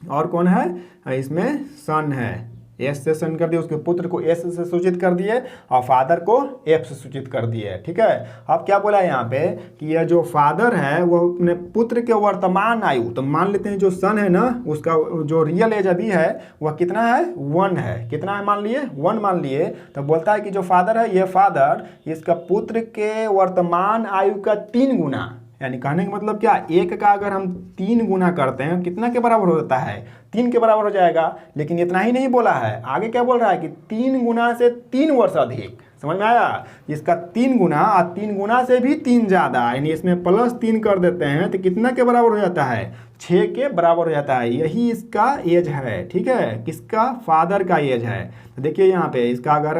और कौन है इसमें सन है। एस से सन कर दिए, उसके पुत्र को एस से सूचित कर दिए और फादर को एफ से सूचित कर दिए, ठीक है। अब क्या बोला यहाँ पे कि यह जो फादर है वो अपने पुत्र के वर्तमान आयु, तो मान लेते हैं जो सन है ना उसका जो रियल एज अभी है वह कितना है, 1 है। कितना है मान लिए, 1 मान लिए। तो बोलता है कि जो फादर है ये फादर इसका पुत्र के वर्तमान आयु का 3 गुना, यानी कहने का मतलब क्या, 1 का अगर हम 3 गुना करते हैं कितना के बराबर हो जाता है, 3 के बराबर हो जाएगा। लेकिन इतना ही नहीं बोला है, आगे क्या बोल रहा है कि 3 गुना से 3 वर्ष अधिक। समझ में आया, इसका 3 गुना और 3 गुना से भी 3 ज़्यादा, यानी इसमें +3 कर देते हैं तो कितना के बराबर हो जाता है, 6 के बराबर हो जाता है। यही इसका एज है, ठीक है, किसका, फादर का एज है। तो देखिए यहाँ पे इसका अगर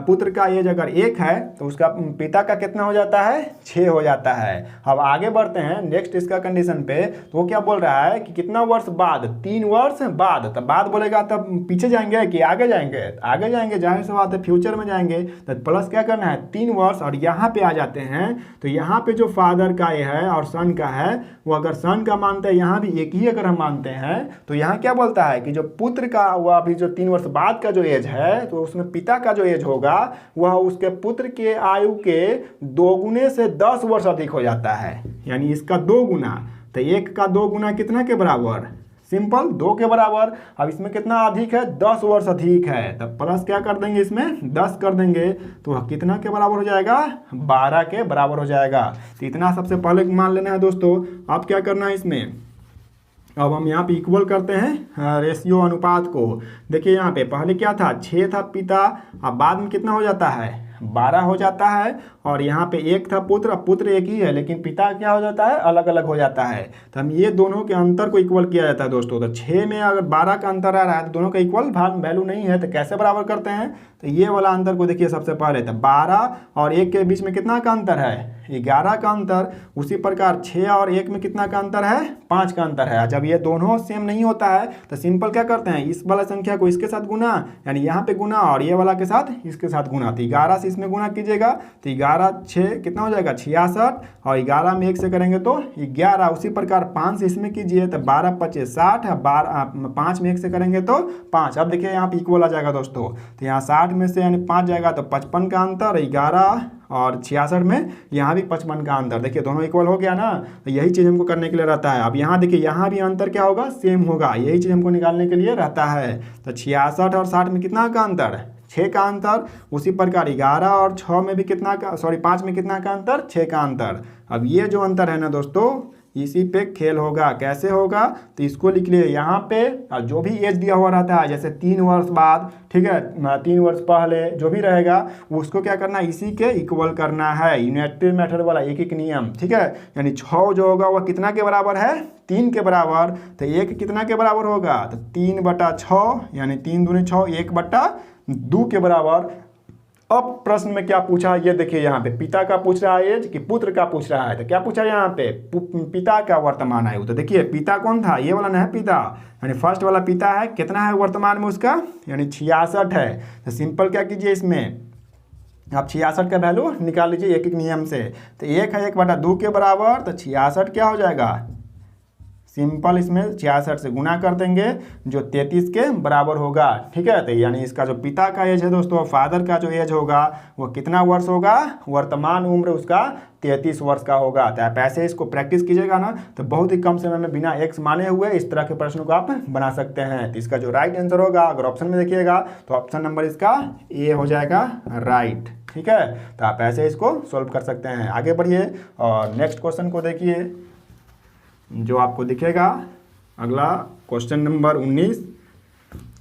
पुत्र का एज अगर 1 है तो उसका पिता का कितना हो जाता है, 6 हो जाता है। अब आगे बढ़ते हैं नेक्स्ट इसका कंडीशन पे, तो वो क्या बोल रहा है कि कितना वर्ष बाद, 3 वर्ष बाद। तब बाद बोलेगा तब पीछे जाएंगे कि आगे जाएंगे, आगे जाएंगे, जाहिर सी बात है फ्यूचर में जाएंगे। तो प्लस क्या करना है 3 वर्ष, और यहाँ पे आ जाते हैं तो यहाँ पे जो फादर का ये है और सन का है, वो अगर सन का मानते हैं यहाँ भी एक ही अगर हम मानते हैं, तो यहाँ क्या बोलता है कि जो पुत्र का वह अभी जो 3 वर्ष बाद का जो एज है, तो उसमें पिता का जो एज होगा वह उसके पुत्र के आयु के 2 गुने से 10 वर्ष अधिक हो जाता है, यानी इसका 2 गुना। तो 1 का 2 गुना कितना के बराबर, सिंपल 2 के बराबर। अब इसमें कितना अधिक है, 10 वर्ष अधिक है, तब प्लस क्या कर देंगे इसमें 10 कर देंगे, तो कितना के बराबर हो जाएगा, 12 के बराबर हो जाएगा। तो इतना सबसे पहले मान लेना है दोस्तों। अब क्या करना है इसमें, अब हम यहाँ पे इक्वल करते हैं रेशियो अनुपात को। देखिए यहाँ पे पहले क्या था, 6 था पिता, अब बाद में कितना हो जाता है, 12 हो जाता है, और यहाँ पे 1 था पुत्र, अब पुत्र एक ही है लेकिन पिता क्या हो जाता है, अलग अलग हो जाता है। तो हम ये दोनों के अंतर को इक्वल किया जाता है दोस्तों। तो 6 में अगर 12 का अंतर आ रहा है तो दोनों का इक्वल वैल्यू नहीं है, तो कैसे बराबर करते हैं, तो ये वाला अंतर को देखिए सबसे पहले, तो 12 और 1 के बीच में कितना का अंतर है, 11 का अंतर। उसी प्रकार 6 और 1 में कितना का अंतर है, 5 का अंतर है। जब ये दोनों सेम नहीं होता है तो सिंपल क्या करते हैं, इस वाला संख्या को इसके साथ गुना, यानी यहाँ पे गुना, और ये वाला के साथ इसके साथ गुना। तो 11 से इसमें गुना कीजिएगा तो 11 6 कितना हो जाएगा, 66, और 11 में 1 से करेंगे तो 11। उसी प्रकार 5 से इसमें कीजिए तो 12 5 60, 5 में 1 से करेंगे तो 5। अब देखिए यहाँ पे इक्वल आ जाएगा दोस्तों। तो यहाँ 60 में से यानी 5 जाएगा तो 55 का अंतर, 11 और 66 में यहाँ भी 55 का अंतर। देखिए दोनों इक्वल हो गया ना, तो यही चीज़ हमको करने के लिए रहता है। अब यहाँ देखिए यहाँ भी अंतर क्या होगा, सेम होगा, यही चीज़ हमको निकालने के लिए रहता है। तो 66 और 60 में कितना का अंतर, 6 का अंतर। उसी प्रकार 11 और 6 में भी कितना का, 5 में कितना का अंतर, 6 का अंतर। अब ये जो अंतर है ना दोस्तों, इसी पे खेल होगा। कैसे होगा, तो इसको लिख लिए यहाँ पे, और जो भी एज दिया हुआ रहता है, जैसे 3 वर्ष बाद, ठीक है, 3 वर्ष पहले जो भी रहेगा उसको क्या करना है, इसी के इक्वल करना है। यूनाइटेड मेथड वाला एक नियम, ठीक है। यानी 6 जो होगा वह कितना के बराबर है, 3 के बराबर। तो 1 कितना के बराबर होगा, तो 3/6, यानी 3 दूनी 6, 1/2 के बराबर। अब प्रश्न में क्या पूछा, ये देखिए यहाँ पे पिता का पूछ रहा है एज कि पुत्र का पूछ रहा है। तो क्या पूछा यहाँ पे, पिता का वर्तमान आयु। तो देखिए पिता कौन था, ये वाला ना है पिता, यानी फर्स्ट वाला पिता है, कितना है वर्तमान में उसका, यानी 66 है। तो सिंपल क्या कीजिए इसमें, आप 66 का वैल्यू निकाल लीजिए एक नियम से। तो 1 है 1/2 के बराबर, तो 66 क्या हो जाएगा, सिंपल इसमें 66 से गुना कर देंगे जो 33 के बराबर होगा, ठीक है। तो यानी इसका जो पिता का एज है दोस्तों, फादर का जो एज होगा वो कितना वर्ष होगा, वर्तमान उम्र उसका 33 वर्ष का होगा। तो आप ऐसे इसको प्रैक्टिस कीजिएगा ना, तो बहुत ही कम समय में बिना एक्स माने हुए इस तरह के प्रश्नों को आप बना सकते हैं। तो इसका जो राइट आंसर होगा, अगर ऑप्शन में देखिएगा तो ऑप्शन नंबर इसका ए हो जाएगा राइट। ठीक है, तो आप ऐसे इसको सॉल्व कर सकते हैं। आगे बढ़िए और नेक्स्ट क्वेश्चन को देखिए जो आपको दिखेगा। अगला क्वेश्चन नंबर 19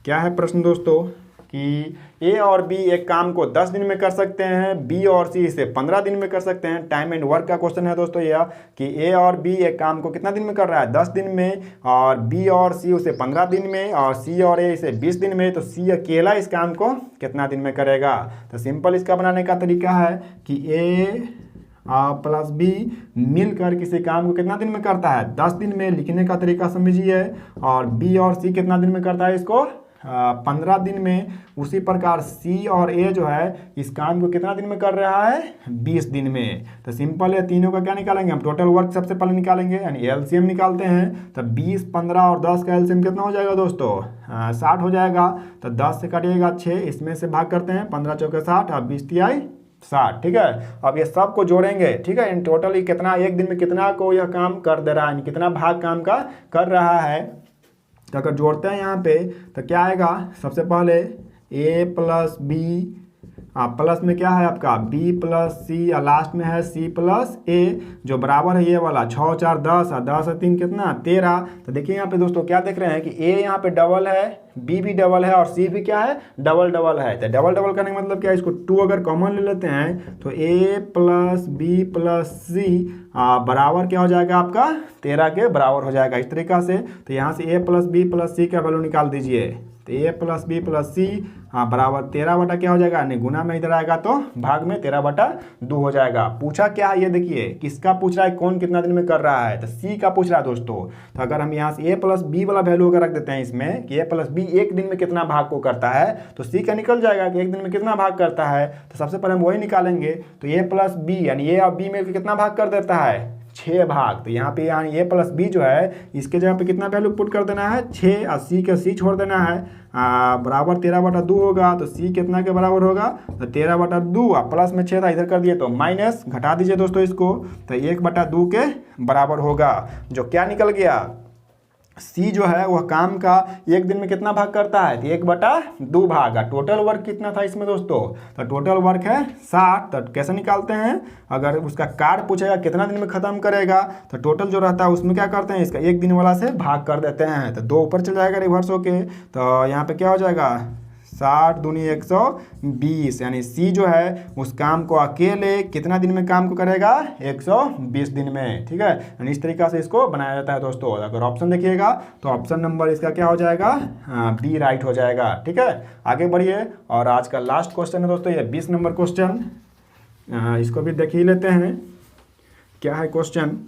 क्या है प्रश्न दोस्तों कि ए और बी एक काम को 10 दिन में कर सकते हैं, बी और सी इसे 15 दिन में कर सकते हैं। टाइम एंड वर्क का क्वेश्चन है दोस्तों यह कि ए और बी एक काम को कितना दिन में कर रहा है, 10 दिन में, और बी और सी उसे 15 दिन में, और सी और ए इसे 20 दिन में। तो सी अकेला इस काम को कितना दिन में करेगा। तो सिंपल इसका बनाने का तरीका है कि ए प्लस बी मिलकर किसी काम को कितना दिन में करता है, 10 दिन में। लिखने का तरीका समझिए। और बी और सी कितना दिन में करता है इसको, 15 दिन में। उसी प्रकार सी और ए जो है इस काम को कितना दिन में कर रहा है, 20 दिन में। तो सिंपल है, तीनों का क्या निकालेंगे हम, टोटल वर्क सबसे पहले निकालेंगे यानी एलसीएम निकालते हैं। तो 20, 15 और 10 का एलसीएम कितना हो जाएगा दोस्तों, 60 हो जाएगा। तो 10 से काटिएगा 6, इसमें से भाग करते हैं, 15 चौके 60 और 20 तिहाई 60। ठीक है, अब ये सब को जोड़ेंगे। ठीक है, इन टोटल ये कितना एक दिन में कितना को यह काम कर दे रहा है, कितना भाग काम का कर रहा है। तो अगर जोड़ते हैं यहाँ पे तो क्या आएगा, सबसे पहले ए प्लस बी, प्लस में क्या है आपका बी प्लस सी, और लास्ट में है सी प्लस ए, जो बराबर है ये वाला 6 4 10 और 10 और 3 कितना 13। तो देखिए यहाँ पे दोस्तों क्या देख रहे हैं कि ए यहाँ पे डबल है, बी भी डबल है और सी भी क्या है, डबल डबल है। तो डबल डबल करने का मतलब क्या है, इसको 2 अगर कॉमन ले लेते हैं तो ए प्लस बी प्लस सी बराबर क्या हो जाएगा आपका 13 के बराबर हो जाएगा इस तरीका से। तो यहाँ से ए प्लस बी प्लस सी का वैल्यू निकाल दीजिए। तो ए प्लस बी प्लस सी बराबर 13 बटा क्या हो जाएगा, नहीं गुना में इधर आएगा तो भाग में 13/2 हो जाएगा। पूछा क्या है ये देखिए, किसका पूछ रहा है, कौन कितना दिन में कर रहा है, तो सी का पूछ रहा है दोस्तों। तो अगर हम यहाँ से ए प्लस बी वाला वैल्यू अगर रख देते हैं इसमें कि ए प्लस बी एक दिन में कितना भाग को करता है, तो सी का निकल जाएगा कि एक दिन में कितना भाग करता है। तो सबसे पहले हम वही निकालेंगे। तो ए प्लस बी यानी ए और बी मिलकर कितना भाग कर देता है, 6 भाग। तो यहाँ पे यानी ए प्लस बी जो है इसके जगह पे कितना वैल्यू पुट कर देना है 6, और सी का सी छोड़ देना है, बराबर 13/2 होगा। तो सी कितना के बराबर होगा, तो 13/2, प्लस में 6 था इधर कर दिए तो माइनस, घटा दीजिए दोस्तों इसको, तो 1/2 के बराबर होगा। जो क्या निकल गया, सी जो है वह काम का एक दिन में कितना भाग करता है, तो 1/2 भाग। टोटल वर्क कितना था इसमें दोस्तों, तो टोटल वर्क है 60। तो कैसे निकालते हैं, अगर उसका कार्य पूछेगा कितना दिन में ख़त्म करेगा, तो टोटल जो रहता है उसमें क्या करते हैं, इसका एक दिन वाला से भाग कर देते हैं। तो 2 ऊपर चल जाएगा रिवर्स होके, तो यहाँ पे क्या हो जाएगा 60 दूनी 120, यानी सी जो है उस काम को अकेले कितना दिन में काम को करेगा, 120 दिन में। ठीक है, यानी इस तरीक़ा से इसको बनाया जाता है दोस्तों। अगर ऑप्शन देखिएगा तो ऑप्शन नंबर इसका क्या हो जाएगा, बी राइट हो जाएगा। ठीक है, आगे बढ़िए और आज का लास्ट क्वेश्चन है दोस्तों ये 20 नंबर क्वेश्चन, इसको भी देख ही लेते हैं। क्या है क्वेश्चन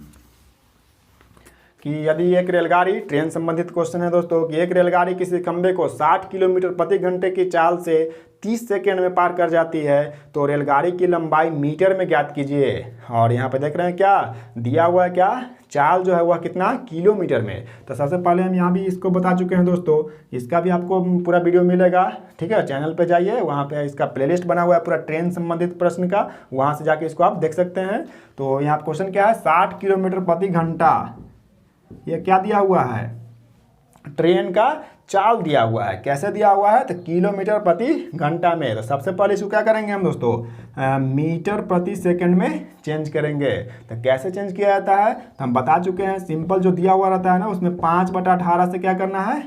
कि यदि एक रेलगाड़ी, ट्रेन संबंधित क्वेश्चन है दोस्तों, कि एक रेलगाड़ी किसी खंबे को 60 किलोमीटर प्रति घंटे की चाल से 30 सेकेंड में पार कर जाती है, तो रेलगाड़ी की लंबाई मीटर में ज्ञात कीजिए। और यहाँ पे देख रहे हैं क्या दिया हुआ है, क्या चाल जो है वह कितना किलोमीटर में। तो सबसे पहले हम यहाँ भी इसको बता चुके हैं दोस्तों, इसका भी आपको पूरा वीडियो मिलेगा। ठीक है, चैनल पे जाइए, वहाँ पे इसका प्लेलिस्ट बना हुआ है पूरा ट्रेन संबंधित प्रश्न का, वहाँ से जाके इसको आप देख सकते हैं। तो यहाँ क्वेश्चन क्या है, 60 किलोमीटर प्रति घंटा, ये क्या दिया हुआ है, ट्रेन का चाल दिया हुआ है। कैसे दिया हुआ है, तो किलोमीटर प्रति घंटा में। तो सबसे पहले इसको क्या करेंगे हम दोस्तों, मीटर प्रति सेकंड में चेंज करेंगे। तो कैसे चेंज किया जाता है, तो हम बता चुके हैं। सिंपल जो दिया हुआ रहता है ना, उसमें 5/18 से क्या करना है,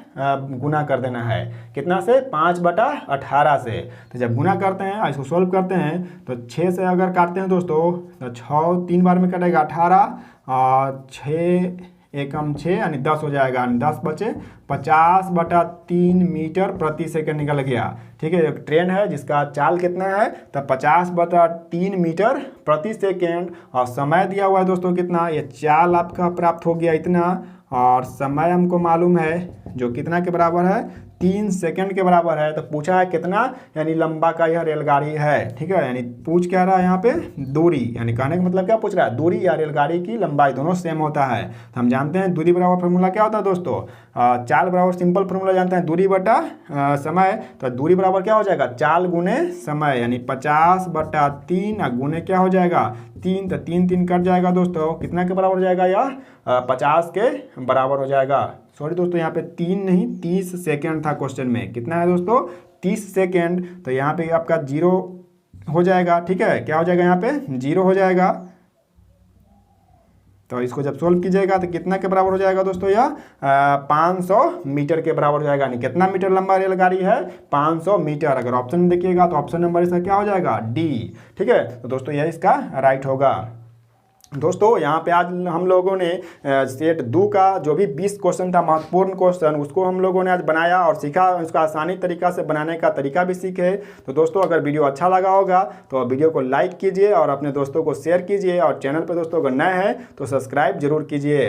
गुना कर देना है। कितना से, 5/18 से। तो जब गुना करते हैं, इसको सोल्व करते हैं, तो 6 से अगर काटते हैं दोस्तों, तो 6 3 बार में कटेगा 18, और 6 एकम 6 यानी 10 हो जाएगा, 10 बचे 50/3 मीटर प्रति सेकंड निकल गया। ठीक है, एक ट्रेन है जिसका चाल कितना है, तो 50/3 मीटर प्रति सेकंड, और समय दिया हुआ है दोस्तों कितना, ये चाल आपका प्राप्त हो गया इतना, और समय हमको मालूम है जो कितना के बराबर है, 3 सेकंड के बराबर है। तो पूछा है कितना, यानी लंबा का यह रेलगाड़ी है। ठीक है, यानी पूछ क्या रहा है यहाँ पे, दूरी, यानी कहने का मतलब क्या पूछ रहा है, दूरी या रेलगाड़ी की लंबाई दोनों सेम होता है। तो हम जानते हैं दूरी बराबर फार्मूला क्या होता है दोस्तों, चाल बराबर सिंपल फार्मूला जानते हैं, दूरी बटा समय। तो दूरी बराबर क्या हो जाएगा, चाल गुने समय, यानी 50/3 गुने क्या हो जाएगा 3, तो 3 3 कट जाएगा दोस्तों, कितना के बराबर हो जाएगा, यह 50 के बराबर हो जाएगा। सॉरी दोस्तों, यहाँ पे 3 नहीं 30 सेकेंड था क्वेश्चन में, कितना है दोस्तों 30 सेकेंड। तो यहाँ पे आपका 0 हो जाएगा। ठीक है, क्या हो जाएगा यहाँ पे 0 हो जाएगा। तो इसको जब सोल्व कीजिएगा तो कितना के बराबर हो जाएगा दोस्तों, यह 500 मीटर के बराबर हो जाएगा। यानी कितना मीटर लंबा रेलगाड़ी है, 500 मीटर। अगर ऑप्शन में देखिएगा तो ऑप्शन नंबर इसका क्या हो जाएगा, डी। ठीक है, तो दोस्तों यह इसका राइट होगा। दोस्तों यहाँ पे आज हम लोगों ने सेट 2 का जो भी 20 क्वेश्चन था, महत्वपूर्ण क्वेश्चन, उसको हम लोगों ने आज बनाया और सीखा। उसका आसानी तरीका से बनाने का तरीका भी सीखे। तो दोस्तों अगर वीडियो अच्छा लगा होगा तो वीडियो को लाइक कीजिए और अपने दोस्तों को शेयर कीजिए, और चैनल पर दोस्तों अगर नए हैं तो सब्सक्राइब जरूर कीजिए।